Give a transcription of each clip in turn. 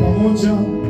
pamoja.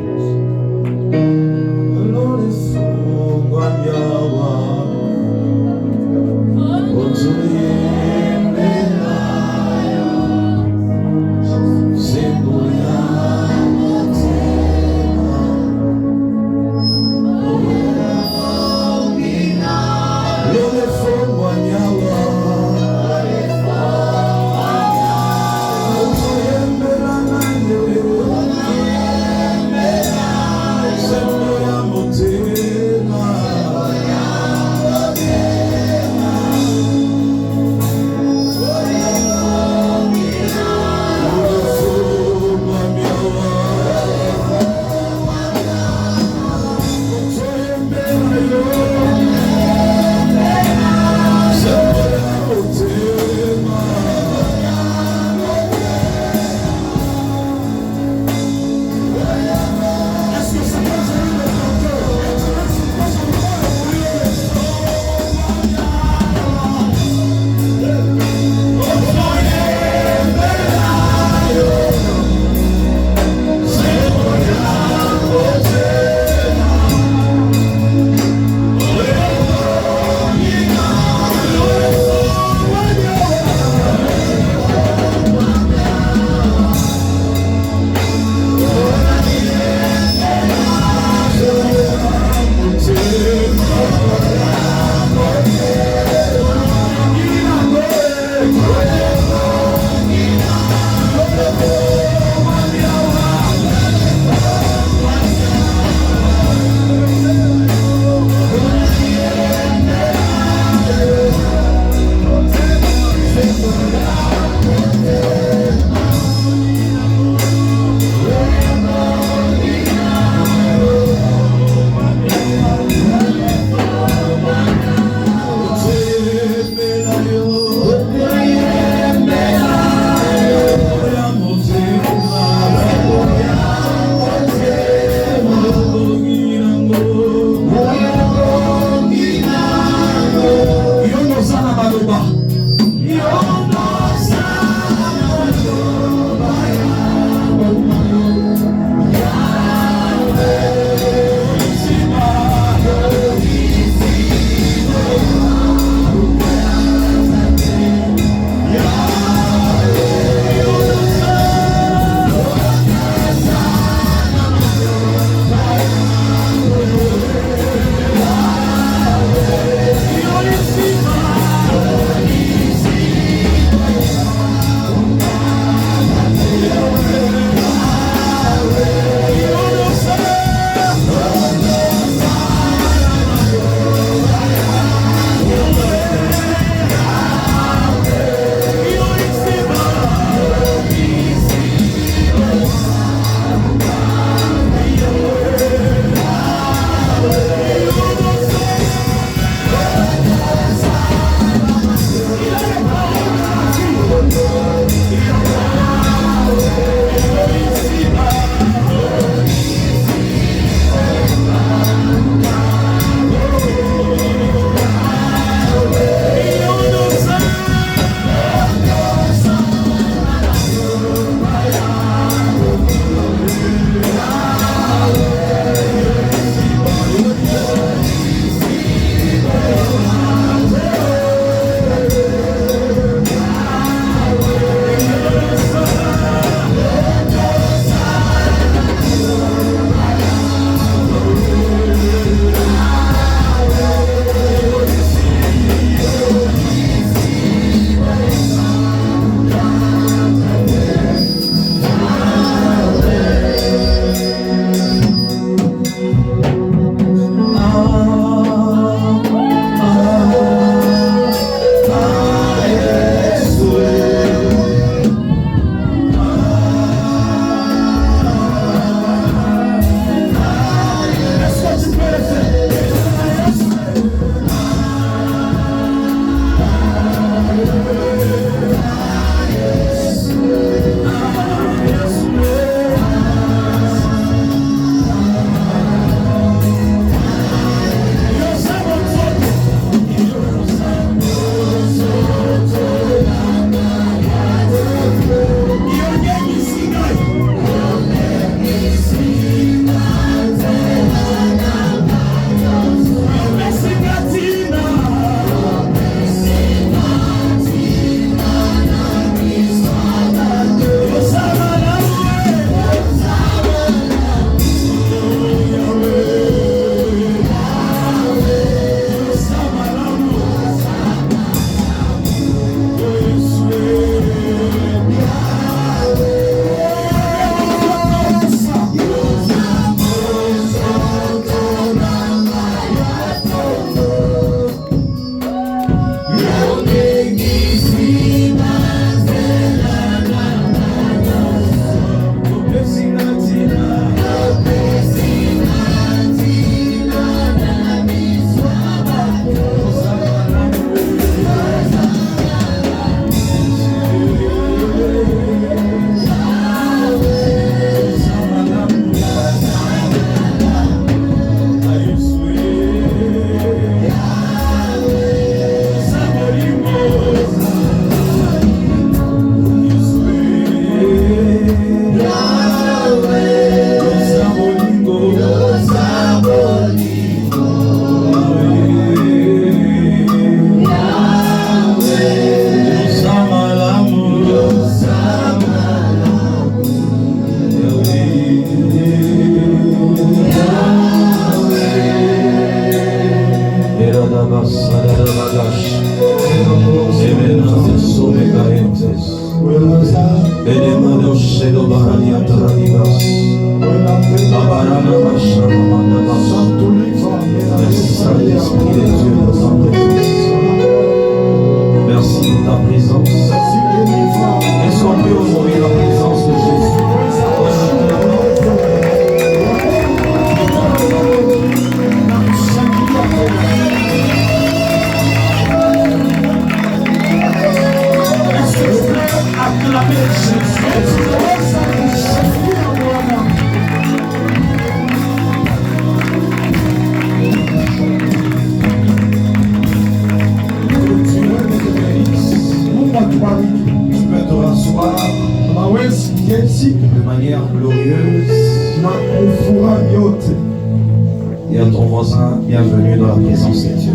Et à ton voisin, bienvenue dans la présence de Dieu.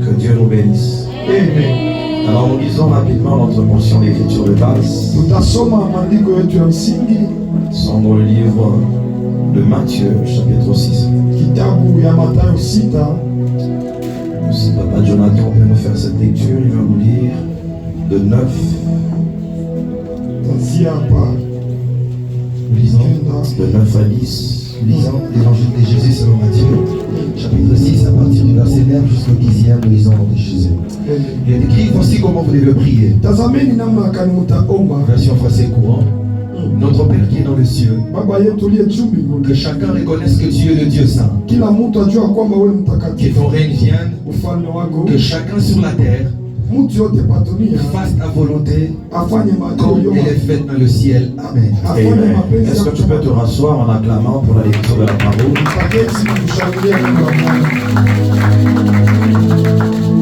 Que Dieu nous bénisse. Alors nous lisons rapidement notre portion d'écriture de base. Sont dans le livre de Matthieu, chapitre 6. Si Papa Jonathan peut nous faire cette lecture, il va nous lire de 9. Nous lisons de 9 à 10. Nous lisons l'évangile de Jésus selon Matthieu, chapitre 6, à partir du verset 9 jusqu'au 10e, nous lisons de Jésus. Il est écrit, voici comment vous devez prier. Version français courant. Notre Père qui est dans le cieux, que chacun reconnaisse que Dieu est le Dieu saint, que ton règne vienne, que chacun sur la terre fasse ta volonté comme elle est faite dans le ciel. Amen. Amen. Est-ce que tu peux te rasseoir en acclamant pour la lecture de la parole?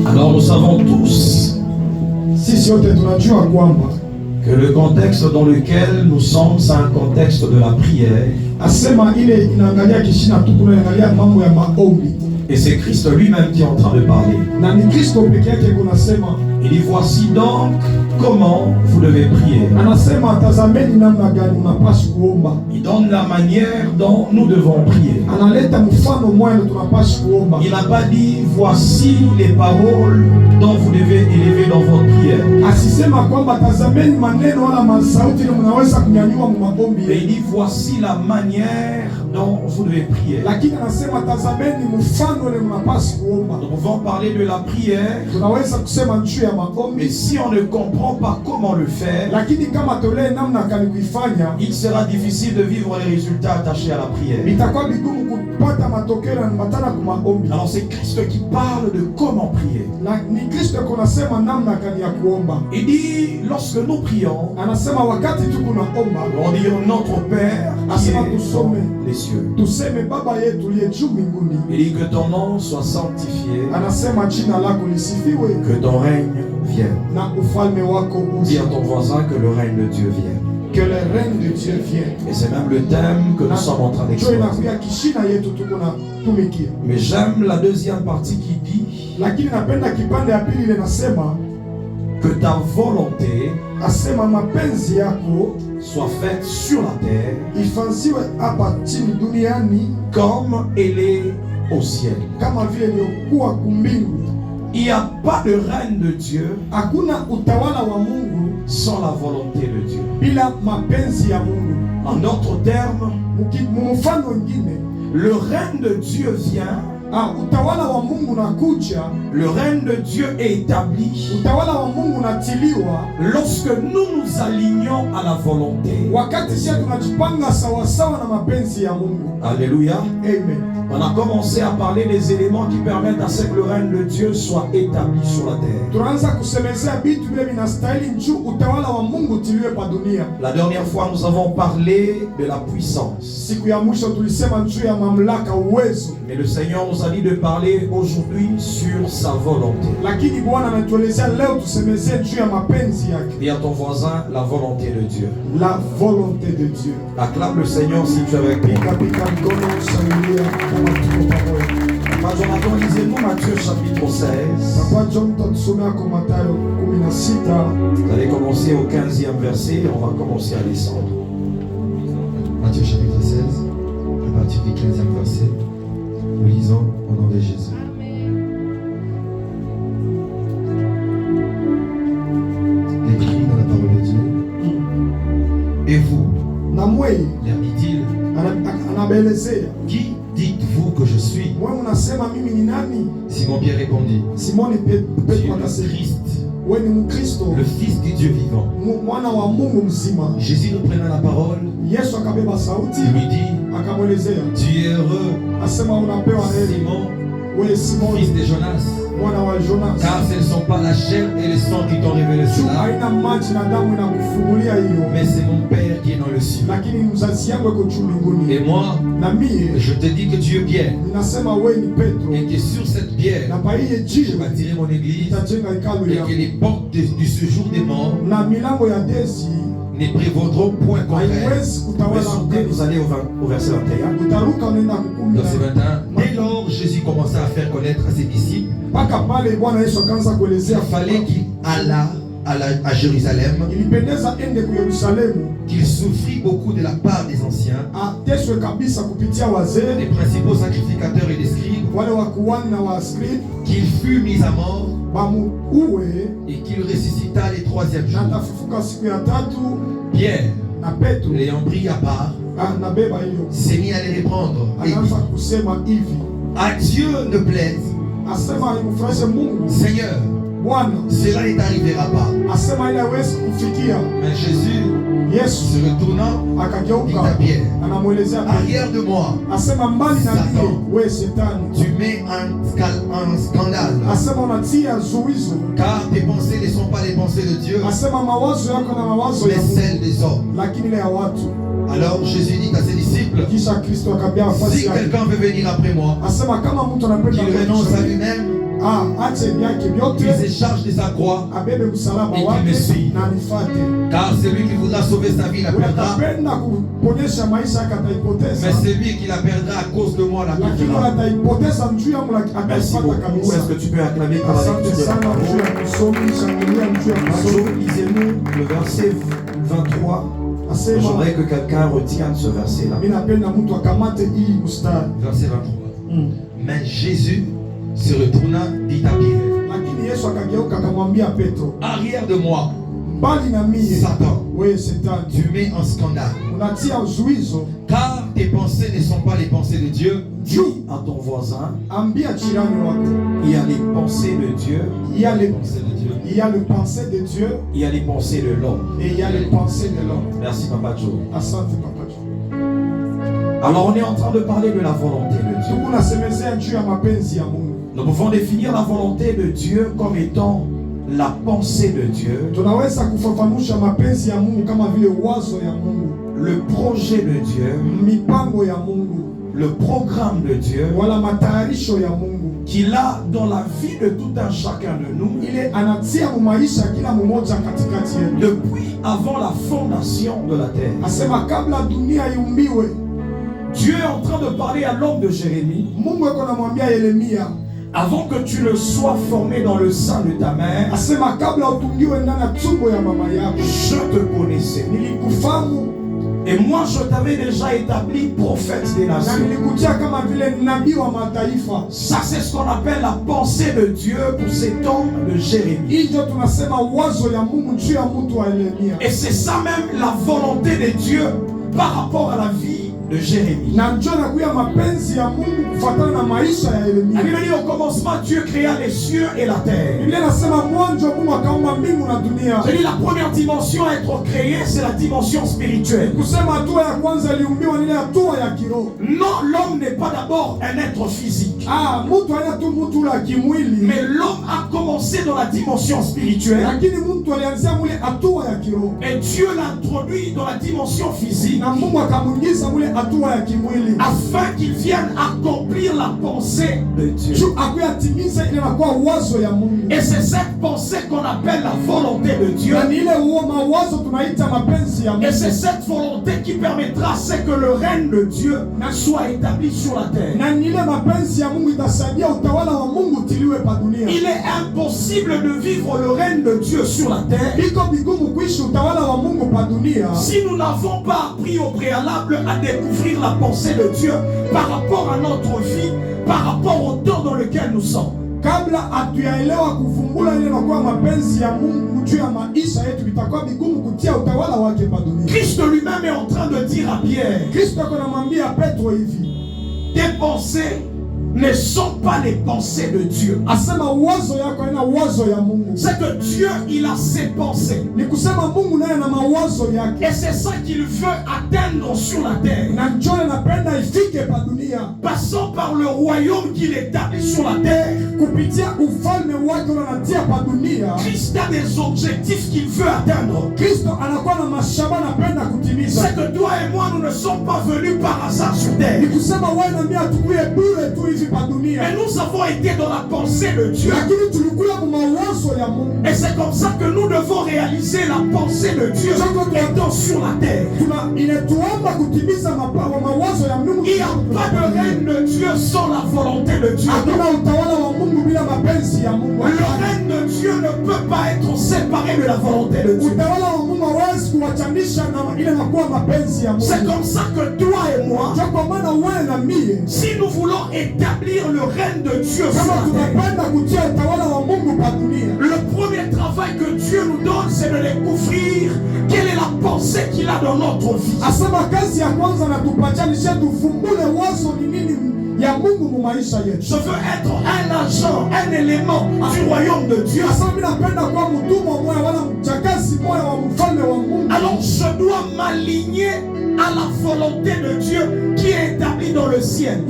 Alors nous savons tous que le contexte dans lequel nous sommes, c'est un contexte de la prière. Et c'est Christ lui-même qui est en train de parler. Il dit, voici donc comment vous devez prier. Il donne la manière dont nous devons prier. Il n'a pas dit, voici les paroles dont vous devez élever dans votre prière. Et il dit, voici la manière dont vous devez prier. Nous pouvons parler de la prière, mais si on ne comprend pas comment le faire, il sera difficile de vivre les résultats attachés à la prière. Alors c'est Christ qui parle de comment prier. Il dit, lorsque nous prions, on dit notre Père qui est dans les cieux. Il dit que ton nom soit sanctifié, que ton règne vienne. Dis à ton voisin que le règne de Dieu vienne. Que le règne de Dieu vienne. Et c'est même le thème que nous sommes en train d'explorer. Mais j'aime la deuxième partie qui dit que ta volonté soit faite sur la terre comme elle est au ciel. Il n'y a pas de règne de Dieu sans la volonté de Dieu. En d'autres termes, le règne de Dieu vient. Le règne de Dieu est établi lorsque nous nous alignons à la volonté. Alléluia. Amen. On a commencé à parler des éléments qui permettent à ce que le règne de Dieu soit établi sur la terre. La dernière fois, nous avons parlé de la puissance. Mais le Seigneur nous a dit de parler aujourd'hui sur sa volonté. Dis à ton voisin la volonté de Dieu. La volonté de Dieu. Acclame le Seigneur si tu es avec moi. Papa Jonathan, lisez-nous Matthieu chapitre 16. Vous allez commencer au 15e verset et on va commencer à descendre. Matthieu chapitre 16, à partir du 15e verset, nous lisons au nom de Jésus. Écrit dans la parole de Dieu. Et vous, leur dit-il, qui dites-vous que je suis? Simon-Pierre répondit, tu es le Christ, le Fils du Dieu vivant. Jésus reprenant la parole, il lui dit, tu es heureux, Simon, fils de Jonas, car ce ne sont pas la chair et le sang qui t'ont révélé cela, mais c'est mon Père qui est dans le ciel. Et moi, je te dis que tu es pierre, et que sur cette pierre, je bâtirai mon église, et que les portes du séjour des morts ne prévaudront point contre elle. Vous allez au verset 21. Verset 21. Dès lors, Jésus commença à faire connaître à ses disciples qu'il fallait qu'il allât à Jérusalem, qu'il souffrit beaucoup de la part des anciens, des principaux sacrificateurs et des scribes, qu'il fut mis à mort et qu'il ressuscita les troisième jours. Pierre, l'ayant pris à part, s'est mis à les reprendre et dit: à Dieu ne plaise, Seigneur, cela ne t'arrivera pas. Mais Jésus, se retournant, dit à Pierre: arrière de moi, Satan, tu mets un scandale, car tes pensées ne sont pas les pensées de Dieu, mais celles des hommes. Alors Jésus dit à ses disciples: si quelqu'un veut venir après moi, qu'il renonce à lui-même, qu'il se charge de sa croix et qu'il me suive. Car celui qui voudra sauver sa vie la perdra, mais celui qui la perdra à cause de moi la perdra. Merci beaucoup. Est-ce que tu peux acclamer par la lecture de la parole? Lisez-nous le verset 23. J'aimerais que quelqu'un retienne ce verset-là. Verset 23. Mais Jésus se retourna, dit à Pierre: arrière de moi, Satan, tu mets en scandale, car tes pensées ne sont pas les pensées de Dieu. Dis à ton voisin: il y a les pensées de Dieu, il y a les pensées de Dieu, il y a le pensée de Dieu, il y a les pensées de l'homme. Et il y a les pensées de l'homme. Merci Papa Joe. Asante Papa Joe. Alors on est en train de parler de la volonté de Dieu. Nous pouvons définir la volonté de Dieu comme étant la pensée de Dieu, le projet de Dieu, le programme de Dieu qu'il a dans la vie de tout un chacun de nous depuis avant la fondation de la terre. Dieu est en train de parler à l'homme de Jérémie. Avant que tu ne sois formé dans le sein de ta mère, je te connaissais. Et moi je t'avais déjà établi prophète des nations. Ça c'est ce qu'on appelle la pensée de Dieu pour cet homme de Jérémie. Et c'est ça même la volonté de Dieu par rapport à la vie de Jérémie. La Bible dit au commencement Dieu créa les cieux et la terre. Je dis la première dimension à être créée, c'est la dimension spirituelle. Non, l'homme n'est pas d'abord un être physique. Mais l'homme a commencé dans la dimension spirituelle. Et Dieu l'a introduit dans la dimension physique, afin qu'il vienne accomplir la pensée de Dieu. Et c'est cette pensée qu'on appelle la volonté de Dieu. Et c'est cette volonté qui permettra c'est que le règne de Dieu soit établi sur la terre. Il est impossible de vivre le règne de Dieu sur la terre si nous n'avons pas appris au préalable à découvrir la pensée de Dieu par rapport à notre vie, par rapport au temps dans lequel nous sommes. Christ lui-même est en train de dire à Pierre: tes pensées ne sont pas les pensées de Dieu. C'est que Dieu, il a ses pensées. Et c'est ça qu'il veut atteindre sur la terre. Passons par le royaume qu'il établit sur la terre. Christ a des objectifs qu'il veut atteindre. C'est que toi et moi, nous ne sommes pas venus par hasard sur terre. Mais nous avons été dans la pensée de Dieu. Et c'est comme ça que nous devons réaliser la pensée de Dieu. étant sur la terre. Il n'y a pas de règne de Dieu sans la volonté de Dieu. Le règne de Dieu ne peut pas être séparé de la volonté de Dieu. C'est comme ça que toi et moi, si nous voulons établir le règne de Dieu sur la terre, le premier travail que Dieu nous donne, c'est de découvrir quelle est la pensée qu'il a dans notre vie. Je veux être un agent, un élément du royaume de Dieu. Alors je dois m'aligner à la volonté de Dieu qui est établie dans le ciel.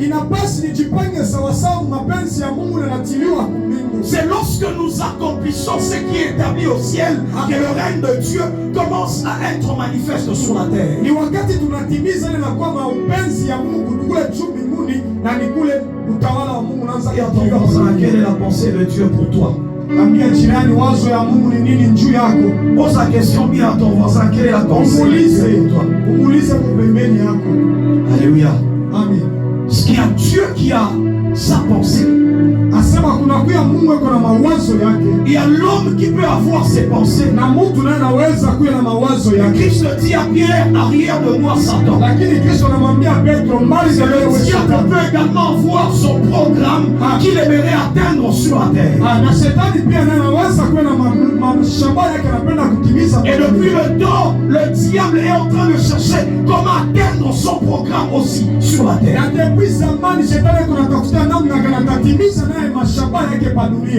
C'est lorsque nous accomplissons ce qui est établi au ciel que le règne de Dieu commence à être manifeste sur la terre. Quelle est la pensée de Dieu pour toi? Pose la question bien à ton voisin. Quelle est la pensée de Dieu pour toi? Alléluia. Amen. Parce qu'il y a Dieu qui a sa pensée. Il y a l'homme qui peut avoir ses pensées. Et Christ dit à Pierre, arrière de moi Satan. Le diable peut également avoir son programme qu'il aimerait atteindre sur la terre. Et depuis le temps, le diable est en train de chercher comment atteindre son programme aussi sur la terre.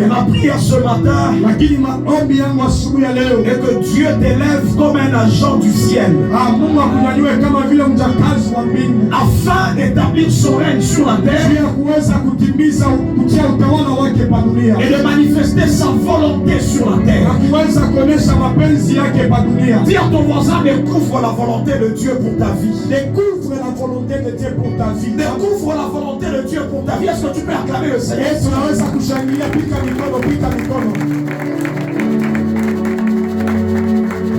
Ma prière ce matin est que Dieu t'élève comme un agent du ciel afin d'établir son règne sur la terre et de manifester sa volonté sur la terre. Dis à ton voisin, découvre la volonté de Dieu pour ta vie. Découvre la volonté de Dieu pour ta vie. Découvre la volonté de Dieu pour ta vie. Est-ce que tu peux acclamer le Seigneur?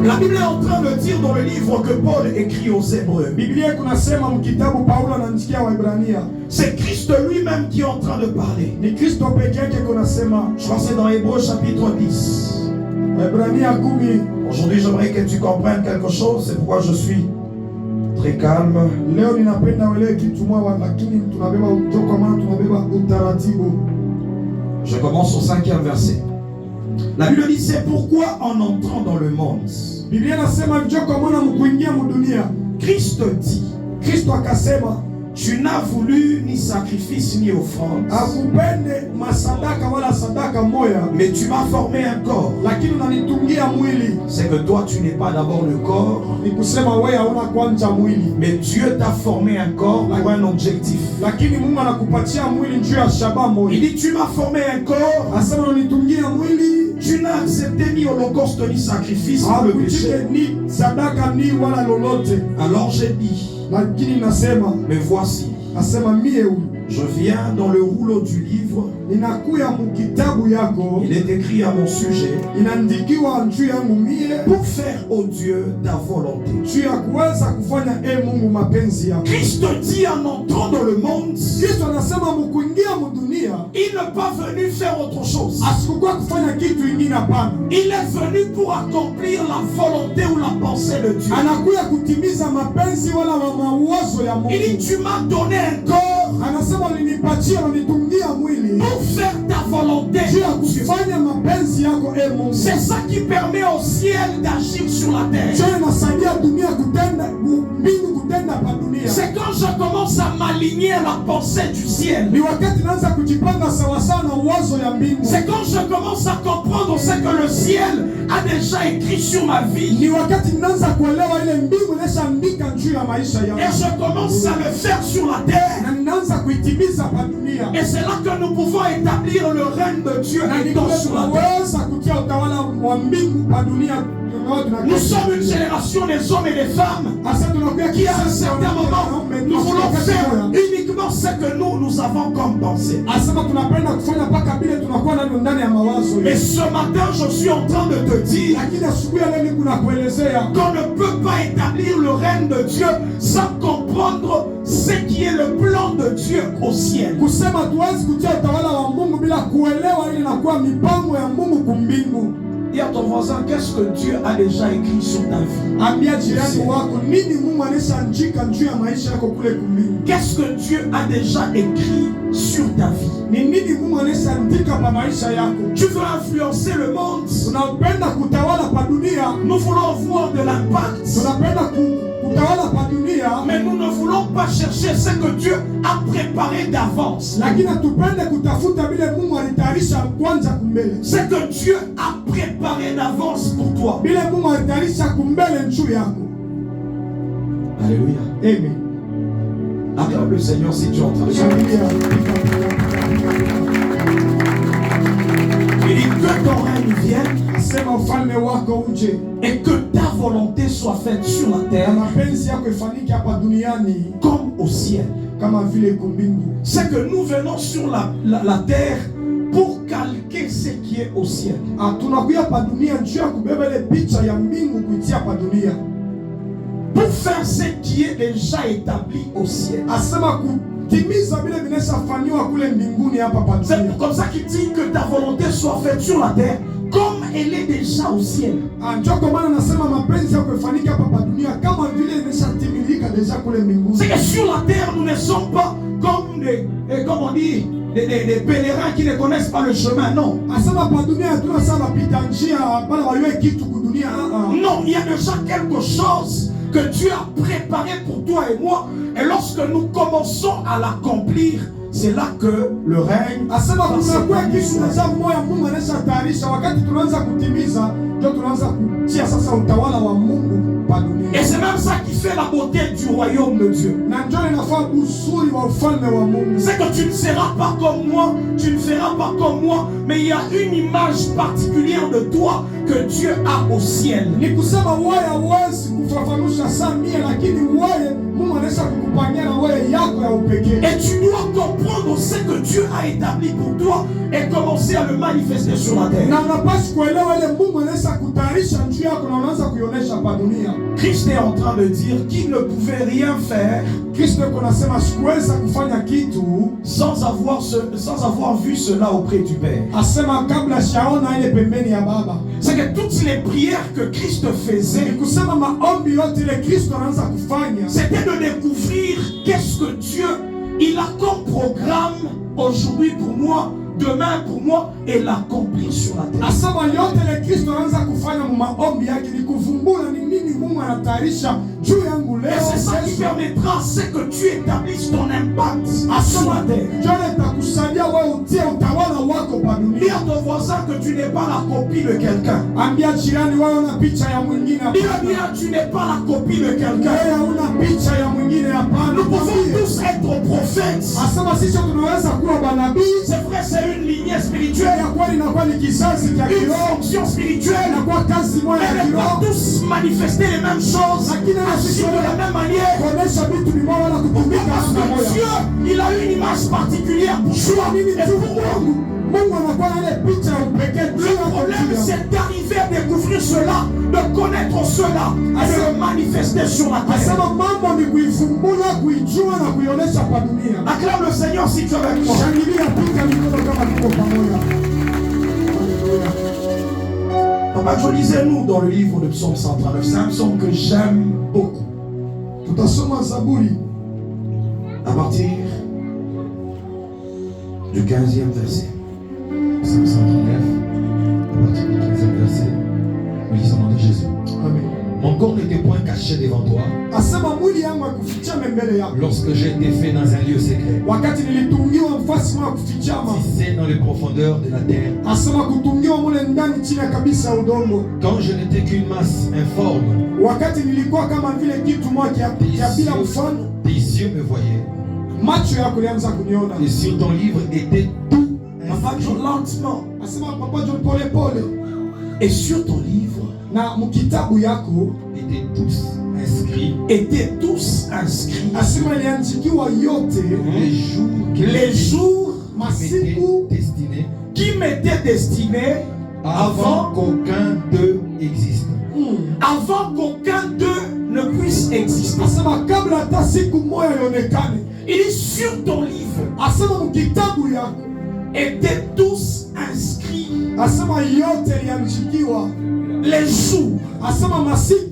La Bible est en train de dire dans le livre que Paul écrit aux Hébreux. C'est Christ lui-même qui est en train de parler. Je crois que c'est dans Hébreux chapitre 10. Aujourd'hui, j'aimerais que tu comprennes quelque chose. C'est pourquoi je suis très calme. Je commence au 5e verset. La Bible dit, c'est pourquoi en entrant dans le monde, Christ dit, tu n'as voulu ni sacrifice ni offrande, mais tu m'as formé un corps. C'est que toi tu n'es pas d'abord le corps, mais Dieu t'a formé un corps pour un objectif. Il dit, tu m'as formé un corps. Tu n'as accepté ni holocauste ni sacrifice pour le péché. Alors j'ai dit, mais voici, je viens dans le rouleau du livre. Il est écrit à mon sujet pour faire, ô Dieu, ta volonté. Christ dit en entrant dans le monde, il n'est pas venu faire autre chose. Il est venu pour accomplir la volonté ou la pensée de Dieu. Il dit, tu m'as donné un corps pour faire ta volonté. C'est ça qui permet au ciel d'agir sur la terre. C'est quand je commence à m'aligner à la pensée du ciel. C'est quand je commence à comprendre ce que le ciel a déjà écrit sur ma vie. Et je commence à le faire sur la terre. Et c'est là que nous pouvons établir le règne de Dieu étant sur la terre. Nous sommes une génération des hommes et des femmes qui à un certain moment nous voulons faire uniquement ce que nous avons comme pensée. Mais ce matin je suis en train de te dire qu'on ne peut pas établir le règne de Dieu sans comprendre ce qui est le plan de Dieu au ciel. Dis à ton voisin, qu'est-ce que Dieu a déjà écrit sur ta vie? Qu'est-ce que Dieu a déjà écrit sur ta vie? Tu veux influencer le monde? Nous voulons voir de l'impact. Mais nous ne voulons pas chercher ce que Dieu a préparé d'avance. Ce que Dieu a préparé d'avance pour toi. Alléluia. Amen. Acclame le Seigneur si tu es en train de chanter. Il dit que ton règne vienne et que ta volonté soit faite sur la terre comme au ciel. C'est que nous venons sur la terre pour calquer ce qui est au ciel. Pour faire ce qui est déjà établi au ciel. C'est comme ça qu'il dit que ta volonté soit faite sur la terre comme elle est déjà au ciel. C'est que sur la terre nous ne sommes pas comme des pèlerins qui ne connaissent pas le chemin, non. Non, il y a déjà quelque chose que Dieu a préparé pour toi et moi, et lorsque nous commençons à l'accomplir, c'est là que le règne va s'établir sur la terre. Et c'est même ça qui fait la beauté du royaume de Dieu. C'est que tu ne seras pas comme moi, tu ne feras pas comme moi, mais il y a une image particulière de toi que Dieu a au ciel. Et tu dois comprendre ce que Dieu a établi pour toi et commencer à le manifester sur la terre. Christ est en train de dire qu'il ne pouvait rien faire sans avoir vu cela auprès du Père. C'est que toutes les prières que Christ faisait, c'était de découvrir qu'est-ce que Dieu il a comme programme aujourd'hui pour moi, demain pour moi, et l'accomplir sur la terre. Et c'est ça qui permettra, c'est que tu établisses ton impact sur la terre. Dis à ton voisin que tu n'es pas la copie de quelqu'un. Dis bien, tu n'es pas la copie de quelqu'un. Nous pouvons tous être prophètes. C'est vrai, c'est une lignée spirituelle, une fonction spirituelle. Mais ne pas tous manifester les mêmes choses, agir de la même manière. Parce que Dieu, il a une image particulière pour toi et pour moi. Le problème, c'est d'arriver à découvrir cela, de connaître cela et de le manifester sur la terre. Acclame le Seigneur si tu es avec moi. Papa, lisez-nous dans le livre de Psaume 139. C'est un psaume que j'aime beaucoup. À partir du 15e verset. Psaume 139, à partir du 15e verset, nous lisons dans le nom de Jésus. Amen. Mon corps n'était point caché devant toi lorsque j'ai été fait dans un lieu secret, tissé dans les profondeurs de la terre, quand je n'étais qu'une masse informe, tes yeux me voyaient, et sur ton livre était tout. Papa, lentement. Et sur ton livre, na mukitabu yako étaient tous inscrits étaient tous inscrits asema iliandikiwa yote les jours masiku qui m'étaient destinés avant qu'aucun d'eux existe. Avant qu'aucun d'eux ne puisse exister. asema kabla hata siku moja ionekane. Il est sur ton livre asema mukitabu yako étaient tous inscrits asema yote iliandikiwa les jours asema masiku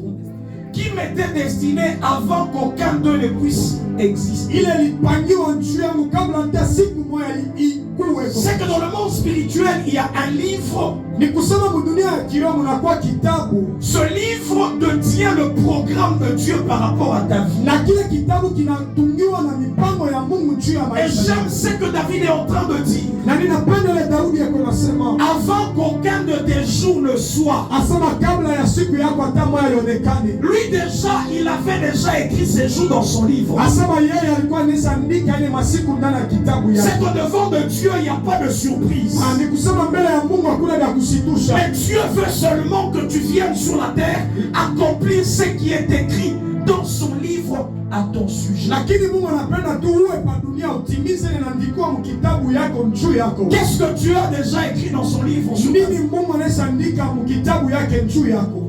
qui m'étaient destinés avant qu'aucun d'eux ne puisse exister. ile ilipangiwa juu yangu kabla hata siku moja ikuwe. C'est que dans le monde spirituel, il y a un livre. Ni kusema mudunia ya kiroho munakuwa kitabu. Ce livre detient le programme de Dieu par rapport à ta vie. Na kile kitabu kinatungiwa na mipango ya Mungu juu ya Et maisha. j'aime ce que David est en train de dire. Na ninapenda ile Daudi yako nasema Avant qu'aucun de tes jours ne soit. asema kabla ya siku yako hata moja ionekane. Lui déjà, il avait déjà écrit ses jours dans son livre. Asema yeye alikuwa anaandika ile masiku ndani ya kitabu yake. C'est que devant de Dieu, il n'y a pas de surprise. Ni kusema mbele ya Mungu hakuna vya kusitusha. Mais Dieu veut seulement que tu viennes sur la terre accomplir ce qui est écrit dans son livre à ton sujet. Lakini Mungu anapenda tu uwe pa dunia utimize ile inaandikwa mkitabu yako juu yako. Qu'est-ce que Dieu a déjà écrit dans son livre? Nini Mungu anaandika mkitabu yake juu yako?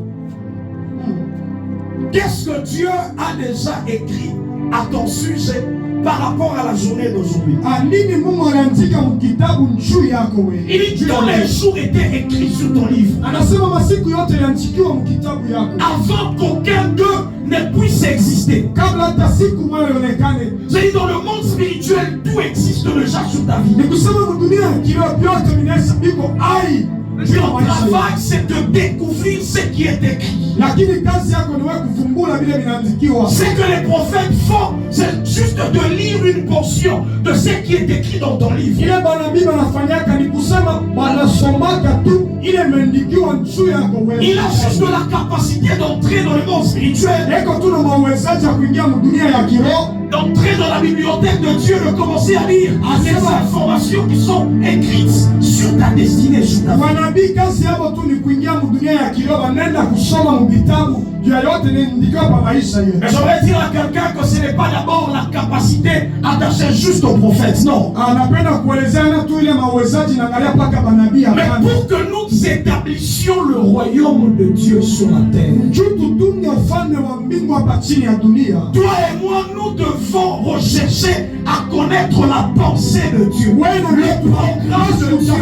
Qu'est-ce que Dieu a déjà écrit à ton sujet par rapport à la journée d'aujourd'hui? Nini Mungu anaandika mkitabu juu yako wewe? Il dit tous les jours étaient écrits sur ton livre. Anasema masiku yote yanaandikiwa mkitabu yako. Avant qu'aucun d'eux ne puisse exister. Kabla hata siku moja ionekane. C'est dans le monde spirituel, tout existe déjà sur ta vie. Ni kusema dunia kiroho yote minaweza biko ai. Ton travail, c'est de découvrir ce qui est écrit. Lakini kazi yako ni wewe kuvumbula vile vinaandikiwa. Ce que les prophètes font, c'est juste de lire une portion de ce qui est écrit dans ton livre. Ile banabii banafanyaka ni kusema banasomaka tu ile imeandikiwa juu yako wewe. Il a juste la capacité d'entrer dans le monde spirituel. Eko tu na mawezaji ya kuingia dunia ya kiroho. D'entrer dans la bibliothèque de Dieu, de commencer à lire les informations qui sont écrites sur ta destinée, sur ta vie. Wanabii kazi yao tu ni kuingia dunia ya kiroho, wanaenda kusoma vitabu juu yote inaandikwa kwa maisha yetu. Mais j'aimerais dire à quelqu'un que ce n'est pas d'abord la capacité attachée juste aux prophètes, non. Anapenda kuelezea tu ile mawezaji na angalia paka banabii. Mais pour que nous établissions le royaume de Dieu sur la terre, juu tutunge ufalme wa mbingu hapa chini ya dunia. Toi et moi, nous devons rechercher à connaître la pensée de Dieu, le programme de Dieu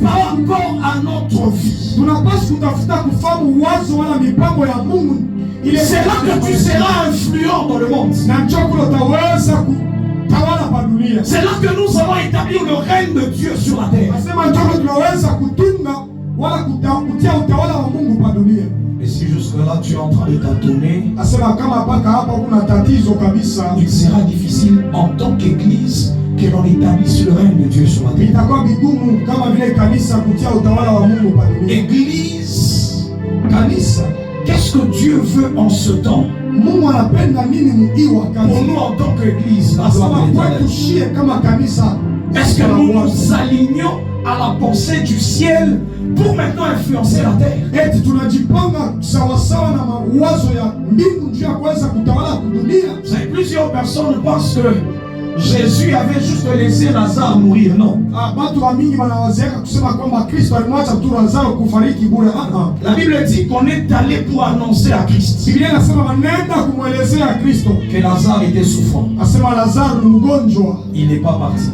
par rapport à notre vie. Tunapaswa kutafuta kufahamu wazo wala mipango ya Mungu. C'est là que tu seras influent dans le monde. C'est là que nous allons établir le règne de Dieu sur la terre. Et si jusque-là tu es en train de tâtonner, il sera difficile en tant qu'Église que l'on établisse le règne de Dieu sur la terre. Église, qu'est-ce que Dieu veut en ce temps? Pour nous en tant qu'Église, est-ce que nous nous alignons à la pensée du ciel pour maintenant influencer la terre? Vous savez, plusieurs personnes pensent que Jésus avait juste laissé Lazare mourir, non. La Bible dit qu'on est allé pour annoncer à Christ que Lazare était souffrant. Il n'est pas parti.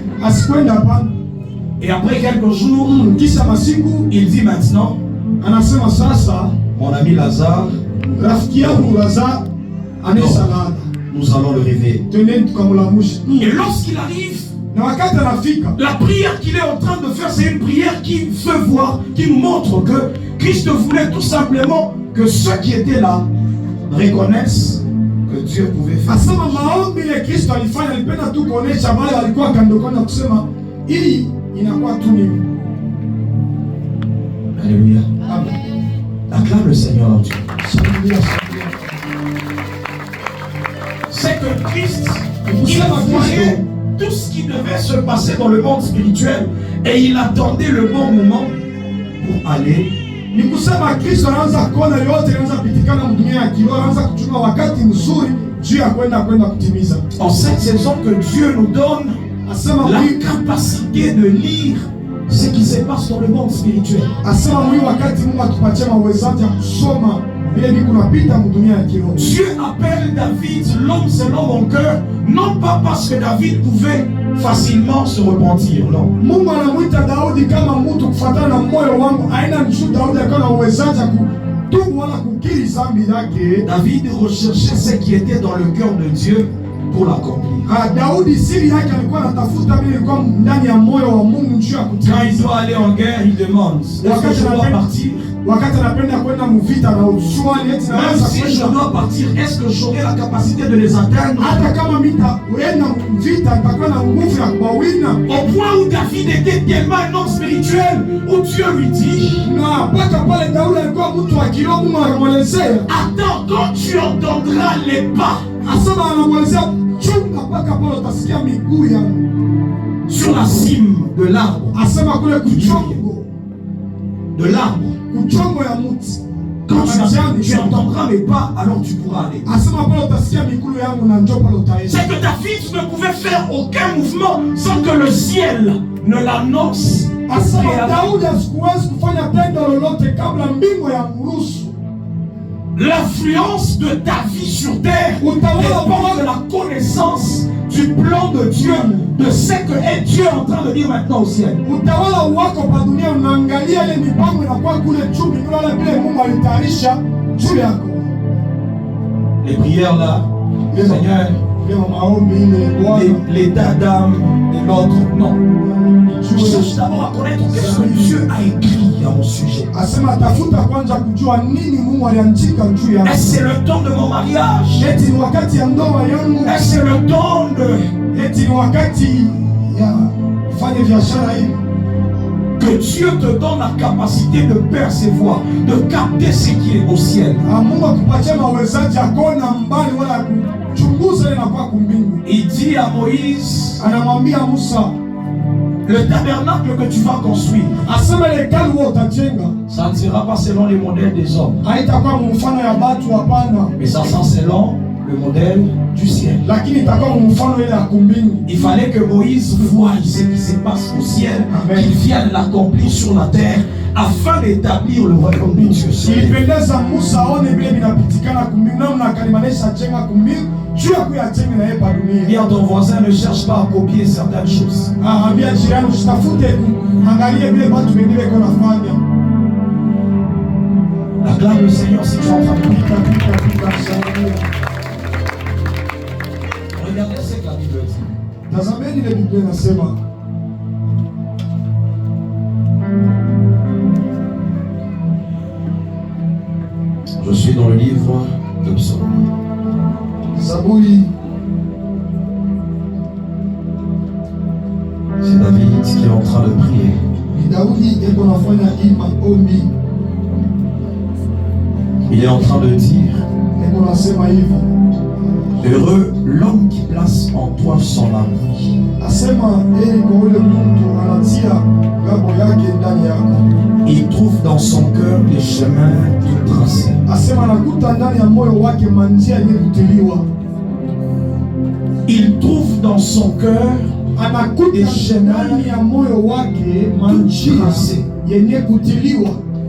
Et après quelques jours, il dit maintenant, mon ami Lazare, nous allons le réveiller. Et lorsqu'il arrive, la prière qu'il est en train de faire, c'est une prière qui fait voir, qui nous montre que Christ voulait tout simplement que ceux qui étaient là reconnaissent que Dieu pouvait faire. Alléluia. Acclame le Seigneur Dieu. C'est que Christ, il voyait tout ce qui devait se passer dans le monde spirituel et il attendait le bon moment pour aller Ni kusema Kristo anaanza kuona yote anaanza pitikana mdunia ya kiroho, anaanza kuchunga wakati mzuri juu ya kwenda kutimiza. En cette saison que Dieu nous donne la capacité de lire ce qui se passe dans le monde spirituel. Asema mwi wakati Mungu atupatie mawezaji ya kusoma vile vitu kunapita mdunia ya kiroho. Dieu appelle David l'homme selon mon cœur, non pas parce que David pouvait facilement se repentir, non. Mungu anamuita Daudi kama mtu kufuatana na moyo wangu, aina mshu Daudi akawa na uwezaji kutubu wala kukiri dhambi yake. David recherchait ce qui était dans le cœur de Dieu pour l'accomplir. Daudi siri yake alikuwa anatafuta vile ilikuwa ndani ya moyo wa Mungu juu ya kutimiza. Quand il doit aller en guerre, il demande, est-ce que je dois partir? Wakati anapenda kwenda mvita na uswali eti même si je dois partir, est-ce que j'aurai la capacité de les atteindre? Hata kama mita uenda mvita nitakuwa na nguvu ya kuwawina. Au point où David était tellement un homme spirituel, où Dieu lui dit, na mpaka pale Daudi alikuwa mtu wa kiroho, Mungu anamwelezea, attends, quand tu entendras les pas, asema anamwelezea chunga mpaka pale utasikia miguu yangu sur la cime de l'arbre. Asema kule kuchongo de l'arbre. Kuchongo ya muti. Quand tu entendras mes pas, alors tu pourras aller. C'est que David ne pouvait faire aucun mouvement sans que le ciel ne l'annonce. L'influence de ta vie sur terre dépend de la connaissance du plan de Dieu, de ce que est Dieu en train de dire maintenant au ciel. Les prières là, Seigneur, l'état d'âme de l'autre, non. Je cherche d'abord à connaître ce que Dieu a écrit à mon sujet. Est-ce que c'est le temps de mon mariage? Est-ce que c'est le temps de... Que Dieu te donne la capacité de percevoir, de capter ce qui est au ciel. Il dit à Moïse, le tabernacle que tu vas construire, ça ne sera pas selon les modèles des hommes, mais ça sera selon le modèle du ciel. Il fallait que Moïse voie ce qui se passe au ciel, qu'il vienne l'accomplir sur la terre afin d'établir le royaume de Dieu. Dis à ton voisin, ne cherche pas à copier certaines choses. Acclame le Seigneur si tu es en train de prier. Regardez ce que la Bible dit. Je suis dans le livre de Psaume. C'est David qui est en train de prier. Il est en train de dire, heureux l'homme qui place en toi son abri. Il trouve dans son cœur des chemins tout tracés. Il trouve dans son cœur des chemins tout tracés.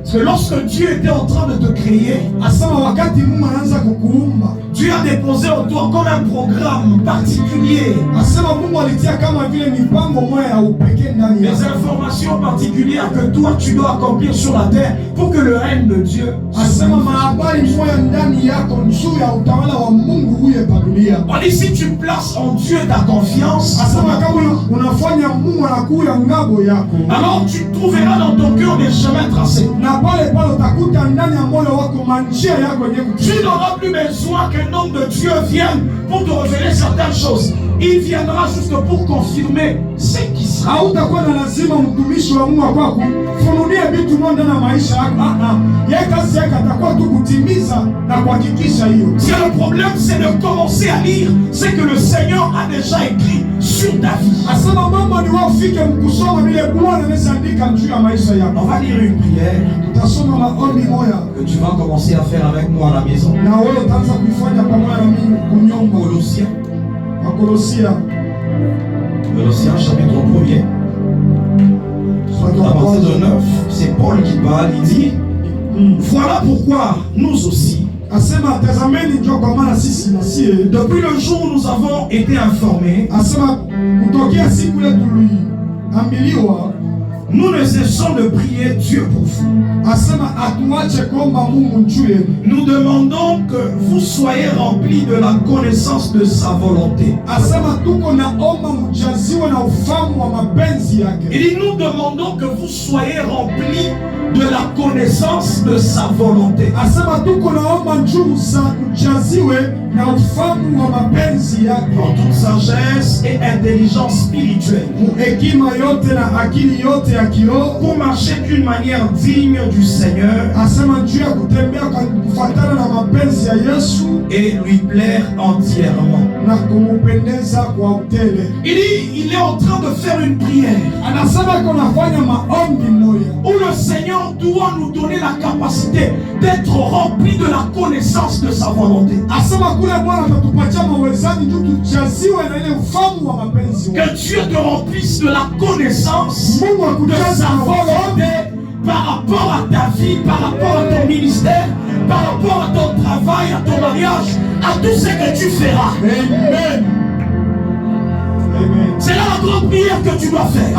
Parce que lorsque Dieu était en train de te créer, Dieu a déposé en toi comme un programme particulier, des informations particulières que toi tu dois accomplir sur la terre pour que le règne de Dieu on dit si tu places en Dieu ta confiance, alors tu trouveras dans ton cœur des chemins tracés. Tu n'auras plus besoin qu'un homme de Dieu vienne pour te révéler certaines choses. Il viendra juste pour confirmer ce qui sera. Si le problème c'est de commencer à lire ce que le Seigneur a déjà écrit sur ta vie. On va lire une prière que tu vas commencer à faire avec moi à la maison. Colossiens chapitre 1er. À partir de 9, c'est Paul qui parle, il dit, voilà pourquoi nous aussi, depuis le jour où nous avons été informés, nous ne cessons de prier Dieu pour vous. Nous demandons que vous soyez remplis de la connaissance de sa volonté. Il dit, nous demandons que vous soyez remplis de la connaissance de sa volonté. En toute sagesse et intelligence spirituelle. Pour marcher d'une manière digne du Seigneur et lui plaire entièrement. Il est en train de faire une prière où le Seigneur doit nous donner la capacité d'être rempli de la connaissance de sa volonté. Que Dieu te remplisse de la connaissance de sa volonté par rapport à ta vie, par rapport à ton ministère, par rapport à ton travail, à ton mariage, à tout ce que tu feras. Amen. C'est là la grande prière que tu dois faire.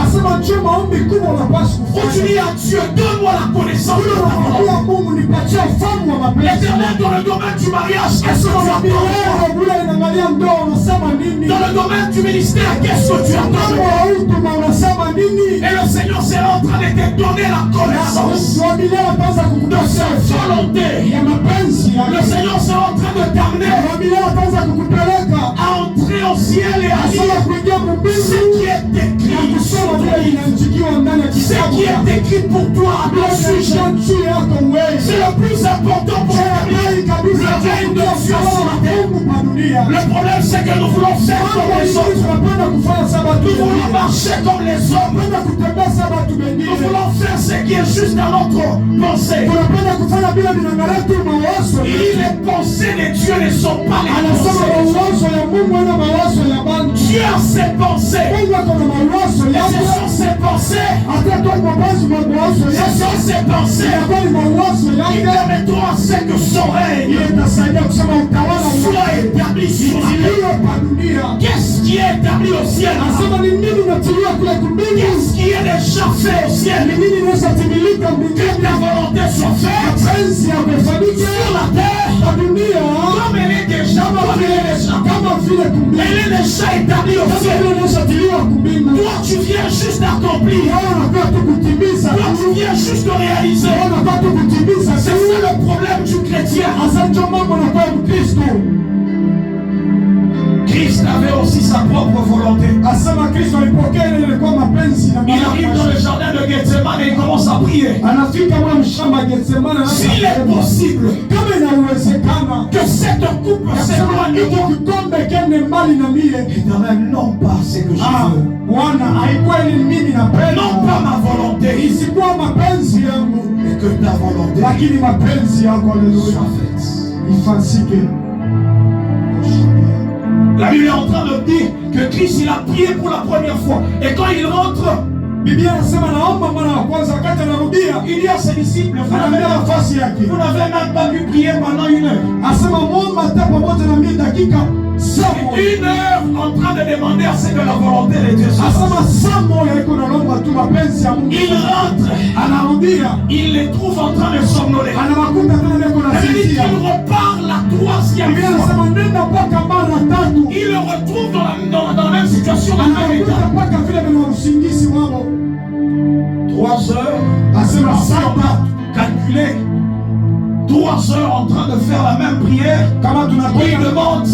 Où tu dis à Dieu, donne-moi la connaissance de ta volonté. L'Éternel, dans le domaine du mariage, qu'est-ce que tu attends? Dans le domaine du ministère, qu'est-ce que tu attends? Et le Seigneur sera en train de te donner la connaissance de sa volonté. Le Seigneur sera en train de t'amener à entrer au ciel et à lire ce qui est écrit sur ton livre. Ce qui est écrit pour toi à ton sujet. C'est le plus important pour toi. Le règne de Dieu sur la terre. Le problème, c'est que nous voulons faire comme les autres. Nous voulons marcher comme les hommes. Nous voulons faire ce qui est juste dans notre pensée. Les pensées de Dieu ne sont pas les pensées. Dieu a ses pensées. Et ce sont ses pensées. Ce sont ses pensées qui permettront à ce que son règne soit établi sur la terre. Qu'est-ce qui est établi au ciel? Qu'est-ce qui est déjà fait au ciel? Que ta volonté soit faite sur la terre comme elle est déjà. Elle est déjà établie au ciel. Toi tu viens juste d'accomplir. Toi tu viens juste de réaliser. C'est ça le problème du chrétien. Christ avait aussi sa propre volonté. Il arrive dans le jardin de Gethsemane et il commence à prier. S'il est possible que cette coupe s'éloigne de moi. Éternel, non pas ce que je veux. Non pas ma volonté. Mais que ta volonté soit faite. La Bible est en train de dire que Christ il a prié pour la première fois. Et quand il rentre, il dit à ses disciples, vous n'avez même pas pu prier pendant 1 heure. C'est 1 heure en train de demander à ce que la volonté de Dieu soit faite. Il rentre, il les trouve en train de somnoler. Il repart la 3e fois. Il le retrouve dans la même situation, dans le même état. 3 heures, sans calculer. 3 heures en train de faire la même prière. Il demande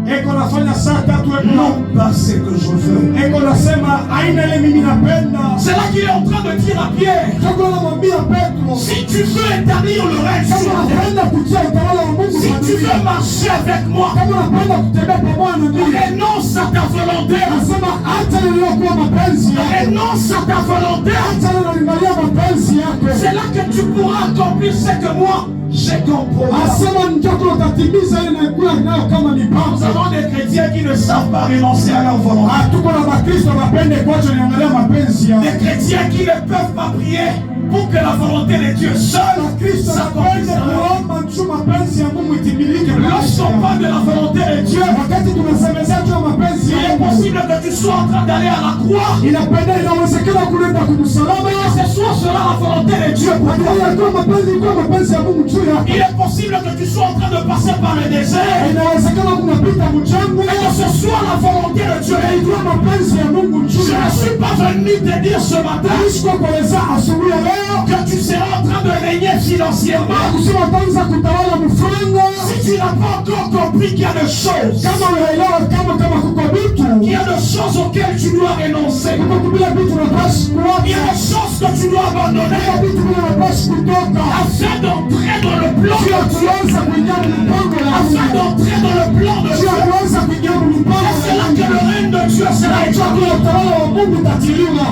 eko nafanya saa tatu eko non pas ce que je veux. eko nasema aina ile mimi napenda. C'est là qu'il est en train de dire à Pierre, Soko namwambia Petro, si tu veux établir le règne sur kama la terre, unapenda kutia utawala wa Mungu si kwa tu dunia, veux marcher avec moi, kama unapenda kutembea pamoja na mimi, renonce à ta volonté, nasema acha niliyokuwa mapenzi yako, renonce à ta volonté. acha niliyoangalia mapenzi yako. C'est là que tu pourras accomplir ce que moi j'ai compris. Asema njoko utatimiza ile nakula nayo kama Nous mipango. avons des chrétiens qui ne savent pas renoncer à leur volonté. Tuko na Bakristo wapende kwacho niangalia mapenzi yao. Des chrétiens qui ne peuvent pas prier pour que la volonté de Dieu seul Kristo s'accomplisse. anapenda kuomba tu mapenzi ya Mungu itimilike. Lorsqu'on parle de la volonté de Dieu, Wakati tunasemezea tu mapenzi il ya est Mungu, possible que tu sois en train d'aller à la croix. inawezekana kuleta kumsalaba. Et ce soit cela la volonté de Dieu pour toi. Kwa mapenzi ya Mungu juu yako. Il est possible que tu sois en train de passer par le désert. Inawezekana kunapita mchango. Et que ce soit la volonté de Dieu. Kwa mapenzi ya Mungu juu Je ne yako. suis pas venu te dire ce matin Siko kueleza asubuhi ya leo que tu seras en train de régner financièrement. kusema utaanza kutawala mfranga. Si tu n'as pas encore compris qu'il y a des choses, Kama unaelewa kama kuko vitu, il y a des choses auxquelles tu dois renoncer. kuko bila vitu unapaswa Il y a kuacha. des choses que tu dois abandonner Vitu vile unapaswa kutoka. afin d'entrer dans le plan Sio de Dieu, kuanza kuingia mipango ya afin Mungu. d'entrer dans le plan de Sio Dieu. kuanza kuingia Et mipango c'est ya là que le Mungu. règne de Dieu sera établi. Utawala wa Mungu utatiliwa.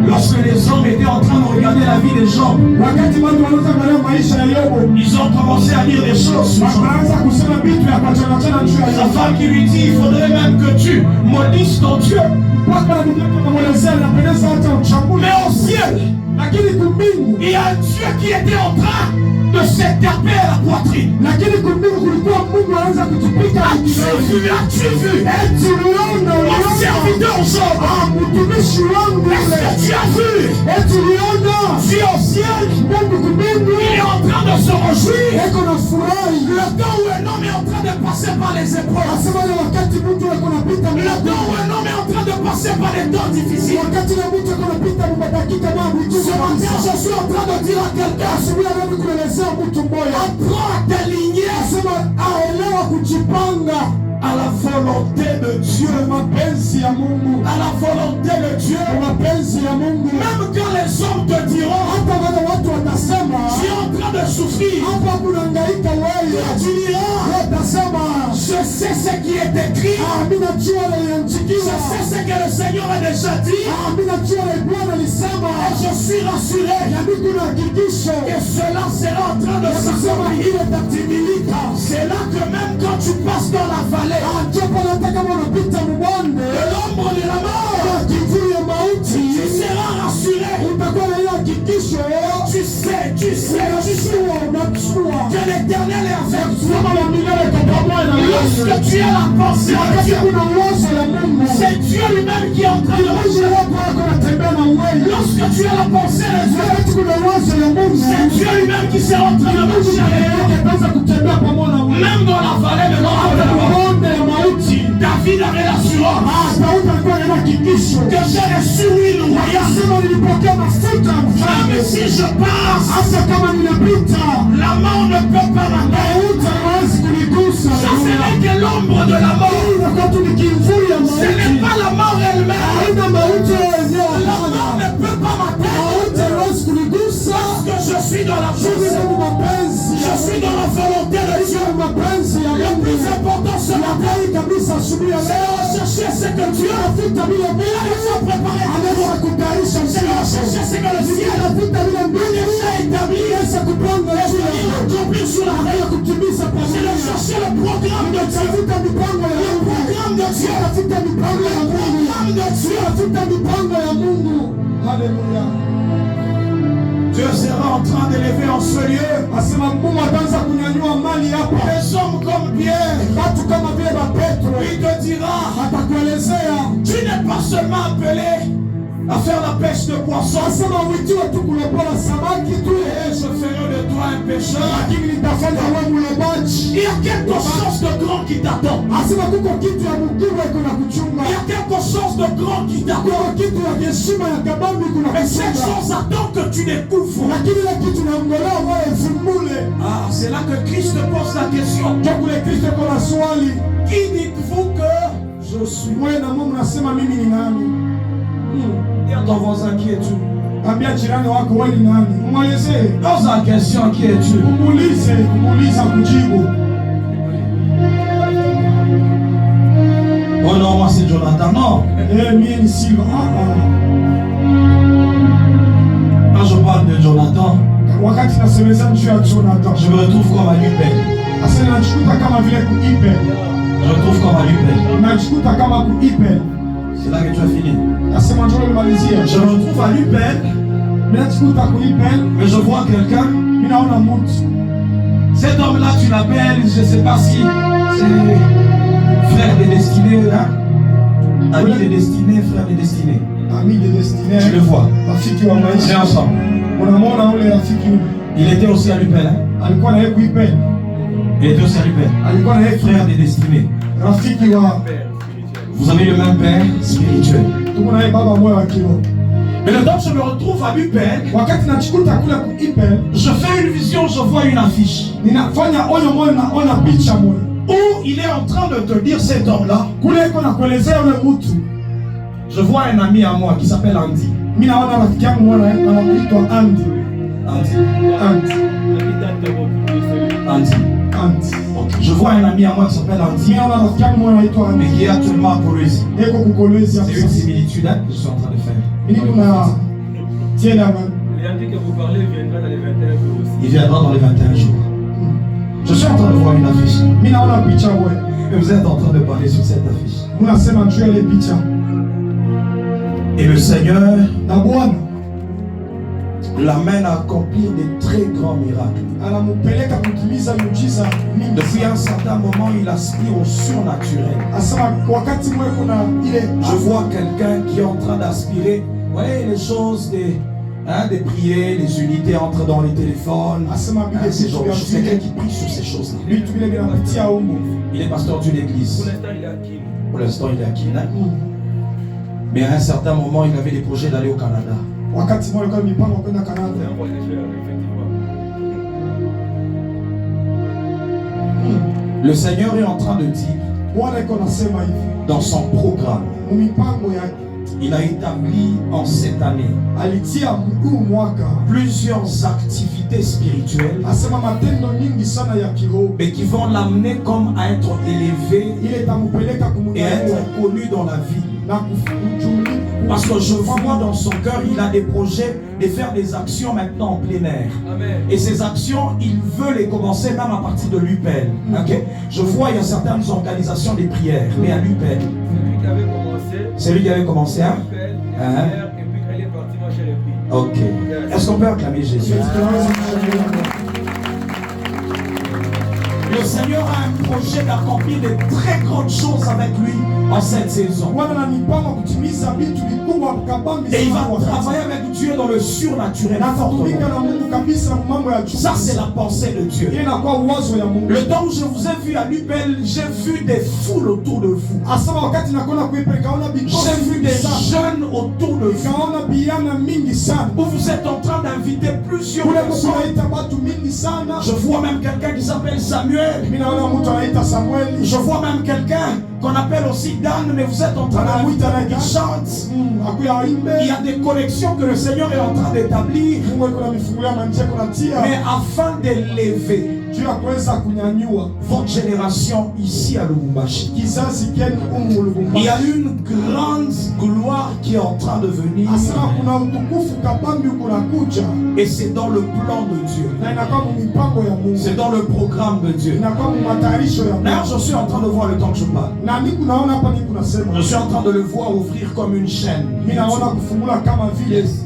Lorsque les hommes étaient en train de regarder la vie des gens, Wakati watu wanaanza kuangalia maisha ya Yobu, ils ont commencé à dire des choses sur Job. wanaanza kusema vitu ya kuachana juu ya Sa Yobu. femme qui lui dit, il faudrait même que tu maudisses ton Dieu. Mpaka na Biblia tunamwelezea inapendeza hata uchambule. Mais au ciel, Lakini kumbingu, il y a un Dieu qui était en train de s'étaper à la poitrine. lakini kumbingu kulikuwa Mungu anaanza kutupika As-tu vu, as-tu vu eti uliona mon serviteur Job? mtumishi wangu Est-ce que tu as vu eti uliona Dieu au ciel? Mungu kumbingu Il est en train de se réjouir. eko na furahi. Le temps où un homme est en train de passer par les épreuves. Asema ile wakati mtu eko napita Le temps où un homme est en train de passer par les temps difficiles. wakati na mtu eko napita mabadakika mambo tu. Ce matin, je suis en train de dire à quelqu'un, Asubuhi ya leo kuelezea mtu mmoja apprends à t'aligner asema aelewa kujipanga à la volonté de Dieu. mapenzi ya Mungu, À la volonté de Dieu. mapenzi ya Mungu. Même quand les hommes te diront, Hata wale watu watasema tu es en train de souffrir, hapa kunahangaika wewe, tu diras, watasema je sais ce qui est écrit, mimi najua je yaliyoandikiwa, sais ce que le Seigneur a déjà dit, mimi najua yale Bwana alisema, et je suis rassuré na mimi kuna hakikisho que cela sera en train de kusema s'accomplir. ile tatimilika. C'est là que même quand tu passes dans la vallée Japo hata kama unapita mbonde de l'ombre de la mort, ya kivuli ya tu mauti, seras rassuré. utakuwa na ile hakikisho, Tu sais unachua que l'Éternel est avec toi. kama la milele kwa pamoja na wewe. Lorsque tu as la pensée de Wakati Dieu, kuna uwezo ya Mungu, c'est Dieu lui-même qui est en train de Mungu marcher. wako anatembea na wewe. Lorsque tu as la pensée de Dieu, Wakati kuna uwezo ya Mungu, c'est Dieu lui-même qui sera en train de marcher avec toi. ataanza kutembea pamoja na wewe. Même dans la vallée de l'ombre de la mort, Bonde ya mauti, David avait l'assurance Daudi alikuwa na hakikisho. que j'ai reçu l'huile royale. Sema nilipokea mafuta ya mfalme. Même si je passe, Hata kama ninapita, la mort ne peut pas m'atteindre. mauti haiwezi kunigusa. Ça, ce n'est que l'ombre de la mort. Inakuwa tu ni kivuli ya Ce n'est mauti. pas la mort elle-même. Haina mauti yenyewe. La mort ne peut pas m'atteindre. Mauti haiwezi kunigusa. Parce que je suis dans la Mimi pensée. ni mapenzi Je ya suis dans la volonté de Dieu. mapenzi ya Le Mungu. plus important ce matin, Hii kabisa asubuhi ya c'est de leo. rechercher ce que Dieu a fait. Il a déjà préparé pour Anaweza toi. kutayarisha C'est de rechercher ce que le ciel a Tafuta vile mbele déjà établi. Yesu kupanga Et juu il ya accomplit sur la terre. kutimiza C'est de pamoja. chercher le programme de Dieu. Tafuta mipango ya Le Mungu. programme de Dieu. Tafuta mipango ya Le Mungu. programme de Dieu. Tafuta mipango ya Mungu. Haleluya. Dieu sera en train d'élever en ce lieu Asema Mungu ataanza kunyanyua mali hapa. des hommes comme Pierre. Watu kama vile ba Petro Il te dira, atakuelezea. tu n'es pas seulement appelé à faire la pêche de poissons. Asema witiwa tu kulopola samaki tu. Et je ferai de toi un pêcheur. Lakini nitafanya wewe mlobaji. Il y a quelque chose de grand grand qui t'attend. Il y a quelque chose de grand qui t'attend. Et cette chose attend que tu découvres. Ah, c'est là que Christ pose la question. Qui dites-vous que je suis? Dis à ton voisin, qui es-tu? Ambia jirani wako wewe ni nani? Mwelezee. Pose la question, qui es-tu? Umuulize kujibu. Oh non, moi c'est Jonathan, non. Mie ni Silva. Quand je parle de Jonathan, Wakati nasemeza juu ya Jonathan, je me retrouve comme à Lupin. Asa najikuta kama vile kuipe. Je me retrouve comme à Lupin. Najikuta kama kuipe. C'est là que tu as fini. Nasema njoo nimalizie. Je me retrouve à Lupin. Najikuta kuipe. Mais je vois quelqu'un. Mimi naona mtu. Cet homme-là, tu l'appelles, je ne sais pas si c'est frère de destinée, hein? Ami de destinée, frère de destinée. Ami de destinée. Tu le vois. Rafiki wa maisha. C'est ensemble. Unamwona ule rafiki. Il était aussi à Lupin, hein? Alikuwa na yeye kuipe. Il était aussi à Lupin. Alikuwa na yeye frère de destinée. Rafiki wa. Vous avez le même père spirituel. Tuko na yeye baba moyo wa kiroho. Mais le temps que je me retrouve à Lupin, wakati nachikuta kule kuipe, je fais une vision, je vois une affiche. Ninafanya onyo moyo na ona picha moyo. Où il est en train de te dire cet homme-là. Kule iko na kuelezea ule mtu. Je vois un ami à moi qui s'appelle Andy. Mimi naona rafiki yangu mwana anaitwa Andy. Okay. Je vois un ami à moi qui s'appelle Andy. Mais qui est actuellement à Colosie. C'est une similitude que je suis en train de faire. Il a dit que vous parlez viendra dans les 21 jours aussi. Il viendra dans les 21 jours. Je suis en train de voir une affiche. Et vous êtes en train de parler sur cette affiche. Et le Seigneur l'amène à accomplir des très grands miracles. Depuis un certain moment, il aspire au surnaturel. Je vois quelqu'un qui est en train d'aspirer. Vous voyez les choses des prières, les unités entrent dans les téléphones. C'est quelqu'un qui prie sur ces choses-là. Il est pasteur d'une église. Pour l'instant, il est à Kina. Mais à un certain moment, il avait des projets d'aller au Canada. Le Seigneur est en train de dire dans son programme, il a établi en cette année plusieurs activités spirituelles, mais qui vont l'amener comme à être élevé et à être connu dans la vie. Parce que je vois dans son cœur, il a des projets de faire des actions maintenant en plein air. Amen. Et ces actions, il veut les commencer même à partir de l'UPEL. Okay? Je vois, il y a certaines organisations des prières, mais à l'UPEL. C'est lui qui avait commencé, hein? Et puis elle est partie, moi j'ai repris. Ok. Est-ce qu'on peut acclamer Jésus? Le Seigneur a un projet d'accomplir de très grandes choses avec lui en cette saison. Et il va travailler avec Dieu dans le surnaturel. Ça, c'est la pensée de Dieu. Le temps où je vous ai vu à l'UPEL, j'ai vu des foules autour de vous. J'ai vu des jeunes autour de vous. Où vous êtes en train d'inviter plusieurs personnes. Je vois même quelqu'un qui s'appelle Samuel. Je vois même quelqu'un qu'on appelle aussi Dan, mais vous êtes en train d'inviter qui chante. Il y a des connexions que le Seigneur est en train d'établir. Mais afin d'élever votre génération ici à Lubumbashi, il y a une grande gloire qui est en train de venir. Et c'est dans le plan de Dieu. C'est dans le programme de Dieu. D'ailleurs, je suis en train de voir le temps que je parle. Je suis en train de le voir ouvrir comme une chaîne.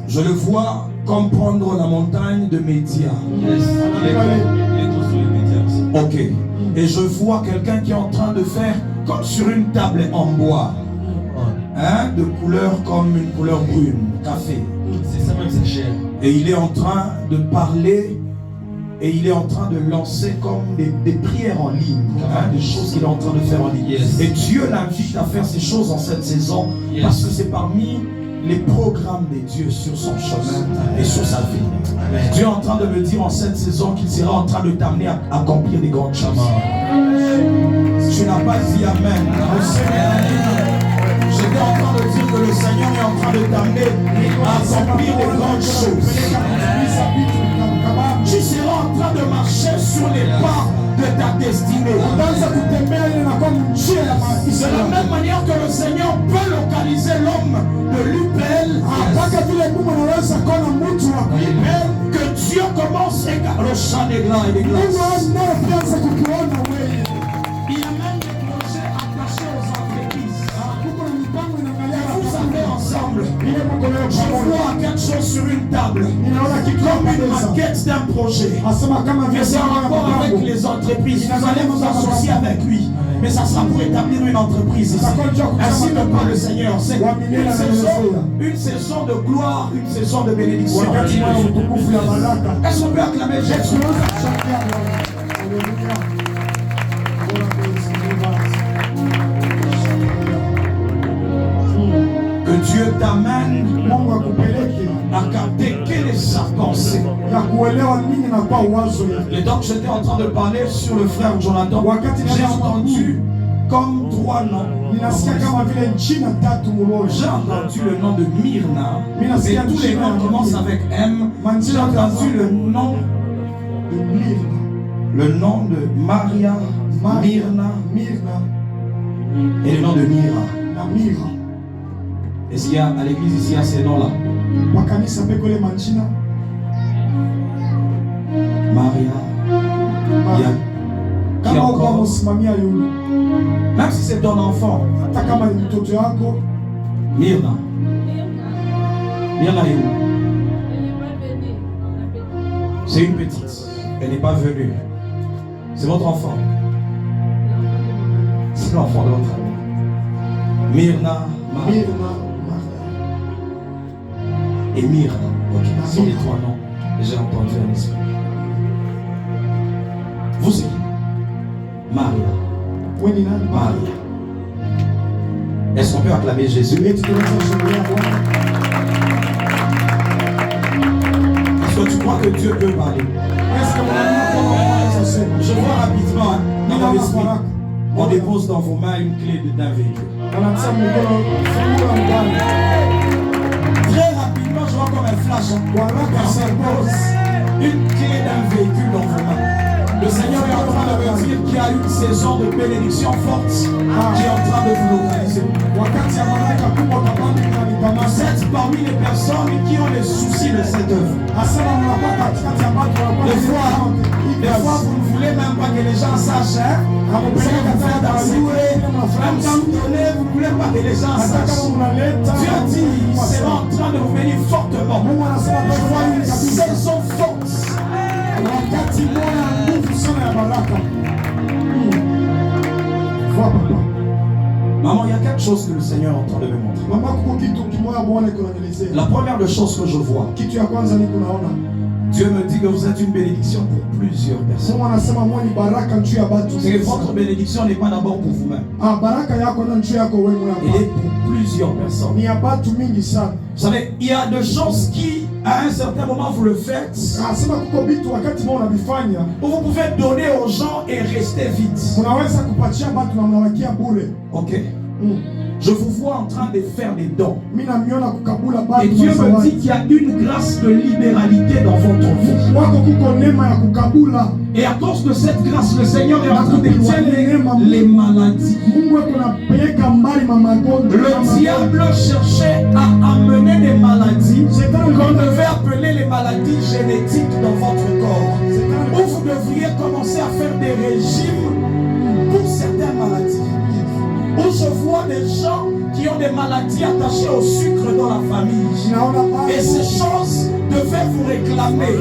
Je le vois comme prendre la montagne de Média. Ok. Et je vois quelqu'un qui est en train de faire comme sur une table en bois. Hein, de couleur comme une couleur brune, café. C'est ça même, c'est cher. Et il est en train de parler Et il est en train de lancer comme des prières en ligne, des choses qu'il est en train de faire en ligne. Et Dieu l'invite à faire ces choses en cette saison parce que c'est parmi les programmes de Dieu sur son chemin et sur sa vie. Dieu est en train de me dire en cette saison qu'il sera en train de t'amener à accomplir des grandes choses. Tu n'as pas dit Amen. J'étais en train de dire que le Seigneur est en train de t'amener à accomplir des grandes choses. Tu seras en train de marcher sur les pas de ta destinée. C'est la même manière que le Seigneur peut localiser l'homme de l'UPL. Que Dieu commence à le chant des glaces et des glaces. Il y a même des projets attachés aux entreprises. Vous savez ensemble, je vois quelque chose sur une table, comme une maquette d'un projet. Mais c'est en rapport avec les entreprises. Vous allez vous associer avec lui. Mais ça sera pour établir une entreprise ici. Ainsi me parle le Seigneur. C'est une saison de gloire, une saison de bénédiction. Est-ce qu'on peut acclamer Jésus? Que Dieu t'amène à capter quelle est sa pensée. Et donc j'étais en train de parler sur le frère Jonathan. J'ai entendu comme 3 noms. J'ai entendu le nom de Myrna. Mais tous les noms commencent avec M. J'ai entendu le nom de Maria, Myrna et le nom de Mira. Est-ce qu'il y a à l'église ici à ces noms-là? Maria. Qui encore? Même si c'est ton enfant. Myrna. Myrna est où? C'est une petite. Elle n'est pas venue. C'est votre enfant. C'est l'enfant de votre ami. Myrna. Et Mira. Ok, ce sont les 3 noms que j'ai entendu à l'esprit. Vous c'est qui? Maria. Maria. Est-ce qu'on peut acclamer Jésus? Est-ce que tu crois que Dieu peut parler? Je vois rapidement dans mon esprit. On dépose dans vos mains une clé d'un véhicule. Très rapidement, je vois comme un flash. On dépose une clé d'un véhicule dans vos mains. Le Seigneur est en train de me dire qu'il y a une saison de bénédiction forte qui est en train de vous localiser. Vous êtes parmi les personnes qui ont les soucis de cette œuvre. Des fois, vous ne voulez même pas que les gens sachent. Vous allez vous faire danser. Même quand vous donnez, vous ne voulez pas que les gens sachent. Dieu dit, il sera en train de vous bénir fortement. Je vois une saison forte. Maman, il y a quelque chose que le Seigneur est en train de me montrer. La première des choses que je vois, Dieu me dit que vous êtes une bénédiction pour plusieurs personnes. C'est que votre bénédiction n'est pas d'abord pour vous-même. Elle est pour plusieurs personnes. Vous savez, il y a des choses qui, à un certain moment, vous le faites. Où vous pouvez donner aux gens et rester vite. Ok. Je vous vois en train de faire des dons. Et Dieu me dit qu'il y a une grâce de libéralité dans votre vie. Et à cause de cette grâce, le Seigneur est en train d'éloigner les maladies. Le diable cherchait à amener des maladies qu'on devait appeler les maladies génétiques dans votre corps. Où vous devriez commencer à faire des régimes pour certaines maladies. Où je vois des gens qui ont des maladies attachées au sucre dans la famille. Et ces choses devaient vous réclamer.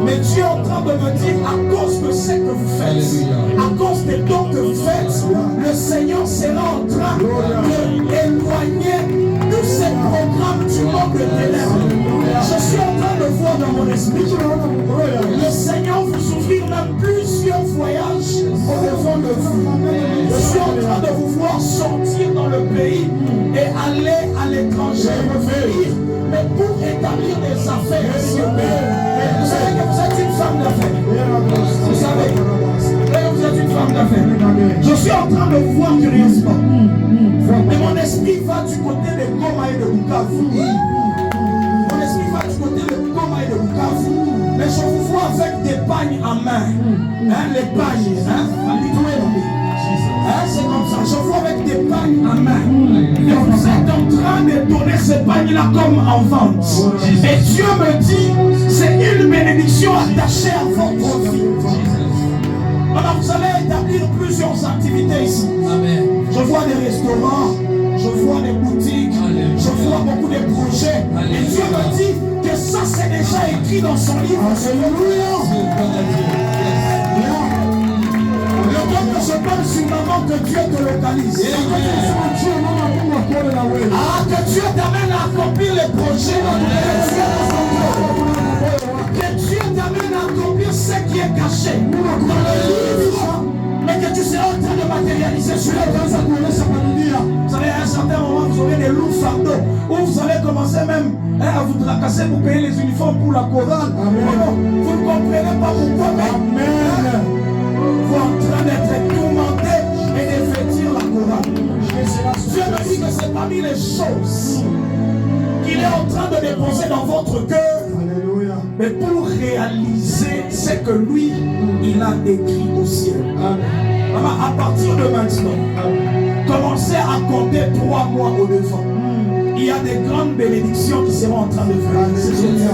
Mais Dieu est en train de me dire, à cause de ce que vous faites, à cause des dons que vous faites, le Seigneur sera en train d'éloigner tous ces programmes du monde de ténèbres. Je suis en train de voir dans mon esprit, le Seigneur vous ouvre construire même plusieurs voyages au-devant de vous. Je suis en train de vous voir sortir dans le pays et aller à l'étranger, revenir, mais pour établir des affaires. Vous savez que vous êtes une femme d'affaires. Vous savez que vous êtes une femme d'affaires. Je suis en train de vous voir curieusement. Mais mon esprit va du côté de Goma et de Bukavu. Mon esprit va du côté de Goma et de Bukavu. Mais je vous vois avec des pagnes en main. Les pagnes. C'est comme ça. Je vois avec des pagnes en main. Et vous êtes en train de donner ces pagnes-là comme en vente. Et Dieu me dit, c'est une bénédiction attachée à votre vie. Alors vous allez établir plusieurs activités ici. Amen. Je vois des restaurants, je vois des boutiques, je vois beaucoup de projets. Et Dieu me dit que ça c'est déjà écrit dans son livre. Alléluia. Le temps que je parle sur maman, que Dieu te localise. Ah, que Dieu t'amène à accomplir les projets. Que Dieu t'amène à accomplir ce qui est caché dans le livre. Mais que tu seras en train de matérialiser sur la grâce à vous savez, à un certain moment, vous aurez des lourds fardeaux où vous allez commencer même à vous tracasser pour payer les uniformes pour la chorale. Vous ne comprenez pas pourquoi, mais vous êtes en train d'être tourmenté et de vêtir la chorale. Dieu me dit que c'est parmi les choses qu'il est en train de déposer dans votre cœur. Mais pour réaliser ce que lui, il a écrit au ciel. À partir de maintenant, commencez à compter 3 mois au devant. Il y a des grandes bénédictions qui seront en train de venir.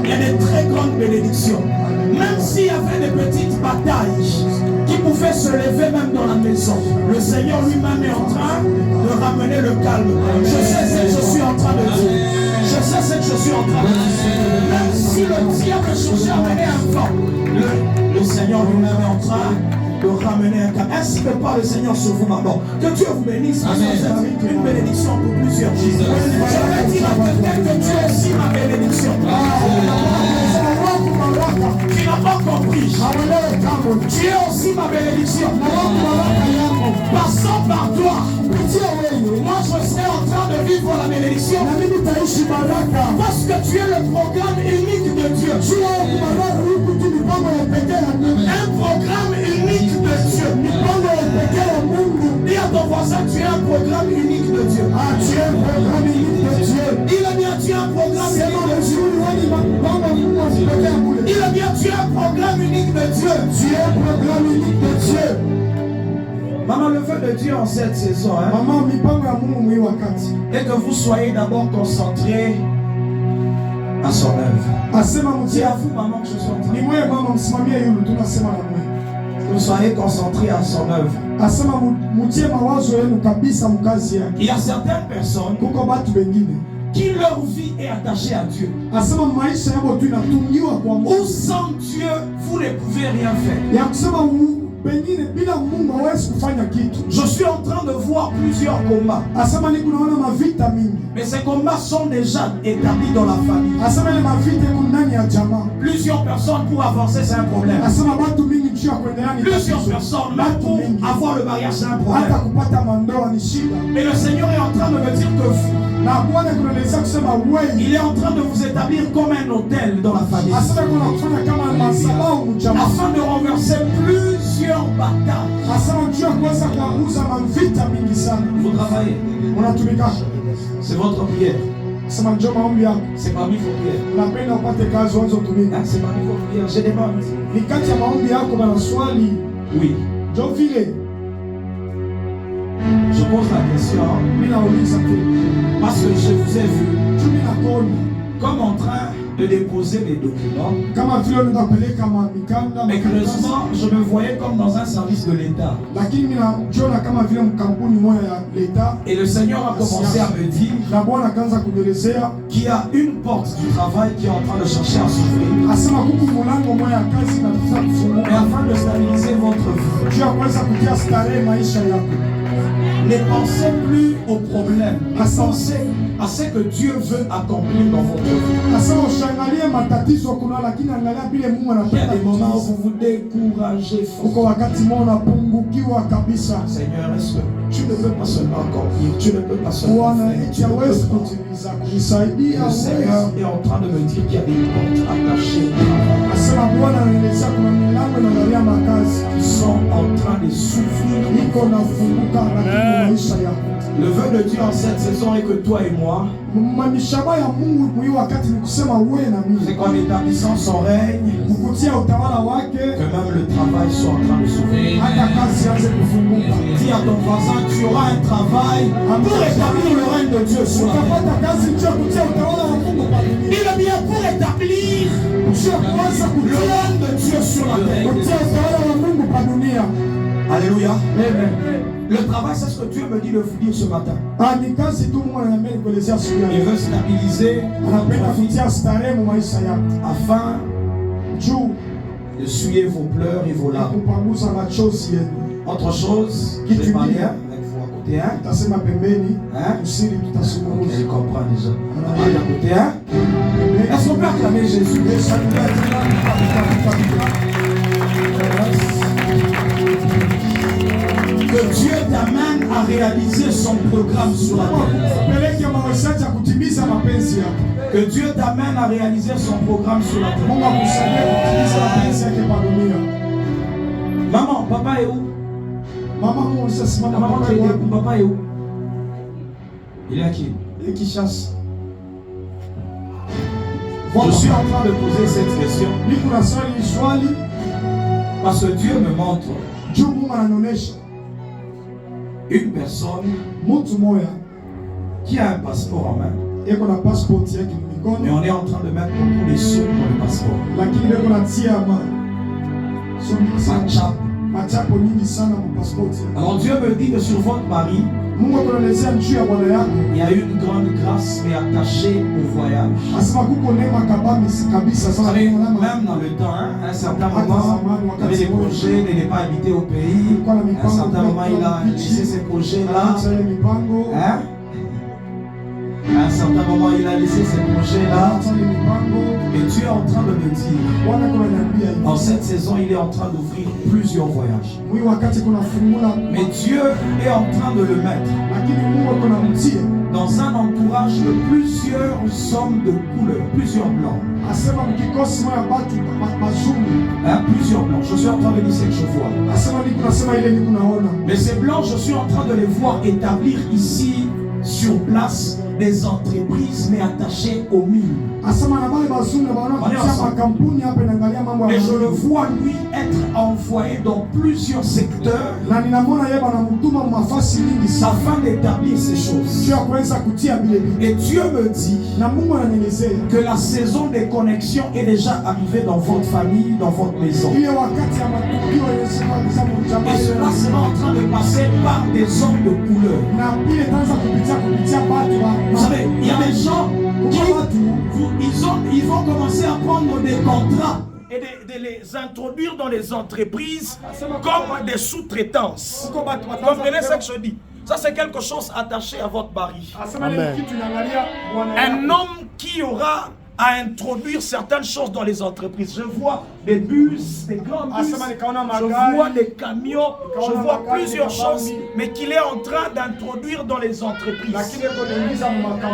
Il y a des très grandes bénédictions. Même s'il y avait des petites batailles qui pouvaient se lever même dans la maison, le Seigneur lui-même est en train de ramener le calme. Je sais ce que je suis en train de dire. Je sais ce que je suis en train de dire. Même si le diable cherchait à mener un vent, le Seigneur lui-même est en train de ramener un calme. Ainsi que par le Seigneur sur vous, maman. Que Dieu vous bénisse. Une bénédiction pour plusieurs. Je vais dire à quelqu'un que Dieu est aussi ma bénédiction. Qui n'a pas compris. Tu es aussi ma bénédiction. Passant par toi, moi je serai en train de vivre la bénédiction. Parce que tu es le programme unique de Dieu. Un programme unique de Dieu. Dis à ton voisin, tu es un programme unique de Dieu. Ah, tu es un programme unique de Dieu. Dis-le bien, tu es un programme unique de Dieu. Dis-le bien, tu es un programme unique de Dieu. Tu es un programme unique de Dieu. Maman, le vœu de Dieu en cette saison, et que vous soyez d'abord concentrés à son œuvre. C'est à vous, maman, que je suis en train de que vous soyez concentrés à son œuvre. Il y a certaines personnes qui leur vie est attachée à Dieu. Ou sans Dieu, vous ne pouvez rien faire. Je suis en train de voir plusieurs combats. Mais ces combats sont déjà établis dans la famille. Plusieurs personnes pour avancer, c'est un problème. Plusieurs personnes, même pour avoir le mariage, c'est un problème. Mais le Seigneur est en train de me dire que vous, il est en train de vous établir comme un hôtel dans la famille. Afin de renverser plusieurs batailles. Vous travaillez. C'est votre prière. C'est parmi vos prières. C'est parmi vos prières. Je demande. Oui. Je pose la question parce que je vous ai vu comme en train de déposer les documents. Mais curieusement, je me voyais comme dans un service de l'État. Et le Seigneur a commencé à me dire qu'il y a une porte du travail qui est en train de chercher à s'ouvrir. Mais afin de stabiliser votre vie, Ne pensez plus au problème. Pensez à ce que Dieu veut accomplir dans votre vie. Il y a des moments où vous vous découragez. Seigneur, est-ce que tu ne peux pas seulement accomplir, tu ne peux pas seulement faire, tu ne peux pas. Le Seigneur est en train de me dire qu'il y a des portes attachées qui sont en train de s'ouvrir. Le vœu de Dieu en cette saison est que toi et moi, c'est qu'en établissant son règne, que même le travail soit en train de s'ouvrir. Dis à ton voisin, tu auras un travail pour établir le règne de Dieu sur la terre. Il est bien pour établir le règne de Dieu sur la terre. Alléluia. Le travail, c'est ce que Dieu me dit de vous dire ce matin. Il veut stabiliser afin de suer vos pleurs et vos larmes. Autre chose, je vais parler avec vous à côté. Je comprends déjà. À côté. Est-ce qu'on peut acclamer Jésus? Que Dieu t'amène à réaliser son programme sur la terre. Que Dieu t'amène à réaliser son programme sur la terre. Maman, papa est où? Maman est où? Il est à qui? Il est qui chasse. Je suis en train de poser cette question parce que Dieu me montre une personne qui a un passeport en main. Mais on est en train de mettre beaucoup de sous dans le passeport. Alors Dieu me dit que sur votre mari, il y a une grande grâce mais attachée au voyage. Vous savez, même dans le temps, à un certain moment, il avait des projets de ne pas habiter au pays. À un certain moment, il a laissé ces projets-là. À un certain moment, il a laissé ces projets-là. Et Dieu est en train de me dire, en cette saison, il est en train d'ouvrir plusieurs voyages. Mais Dieu est en train de le mettre dans un entourage de plusieurs hommes de couleur, plusieurs blancs. Plusieurs blancs. Je suis en train de dire ce que je vois. Mais ces blancs, je suis en train de les voir établir ici sur place des entreprises mais attachées aux mines. Et je le vois lui être envoyé dans plusieurs secteurs afin d'établir ces choses. Et Dieu me dit que la saison des connexions est déjà arrivée dans votre famille, dans votre maison. Et cela sera en train de passer par des hommes de couleur. Vous savez, il y a des gens qui ils vont commencer à prendre des contrats et de les introduire dans les entreprises comme des sous-traitances. Vous comprenez ce que je dis? Ça, c'est quelque chose attaché à votre mari. Amen. Un homme qui aura à introduire certaines choses dans les entreprises. Je vois des bus, des grands bus, je vois des camions, je vois plusieurs choses, mais qu'il est en train d'introduire dans les entreprises.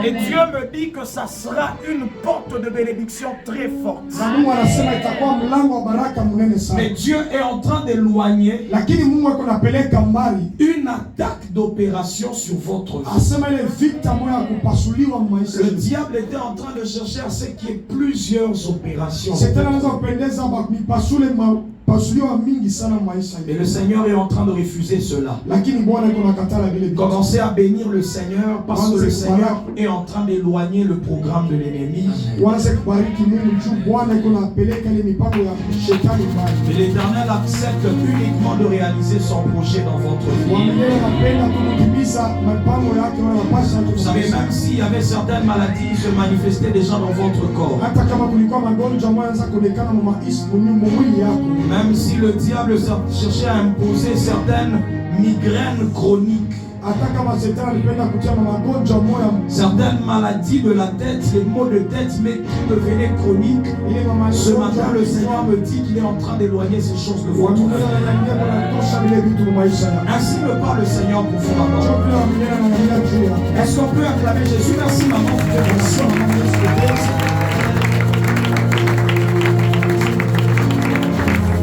Et Dieu me dit que ça sera une porte de bénédiction très forte. Mais Dieu est en train d'éloigner une attaque d'opération sur votre vie. Le diable était en train de chercher à ce qu'il y ait plusieurs opérations. Et le Seigneur est en train de refuser cela. Commencez à bénir le Seigneur parce que le Seigneur est en train d'éloigner le programme de l'ennemi. Et l'Éternel accepte uniquement de réaliser son projet dans votre vie. Vous savez, même s'il y avait certaines maladies qui se manifestaient déjà dans votre corps, même si le diable cherchait à imposer certaines migraine chronique, certaines maladies de la tête, les maux de tête, mais qui devenaient chroniques. Ce matin, le Seigneur me dit qu'il est en train d'éloigner ces choses de votre vie. Ainsi me parle le Seigneur profondément. Est-ce qu'on peut acclamer Jésus? Merci maman.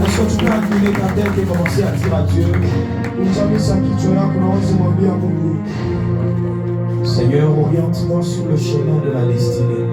Est-ce que tu peux incliner ta tête et commencer à dire à Dieu? Seigneur, oriente-moi sur le chemin de la destinée.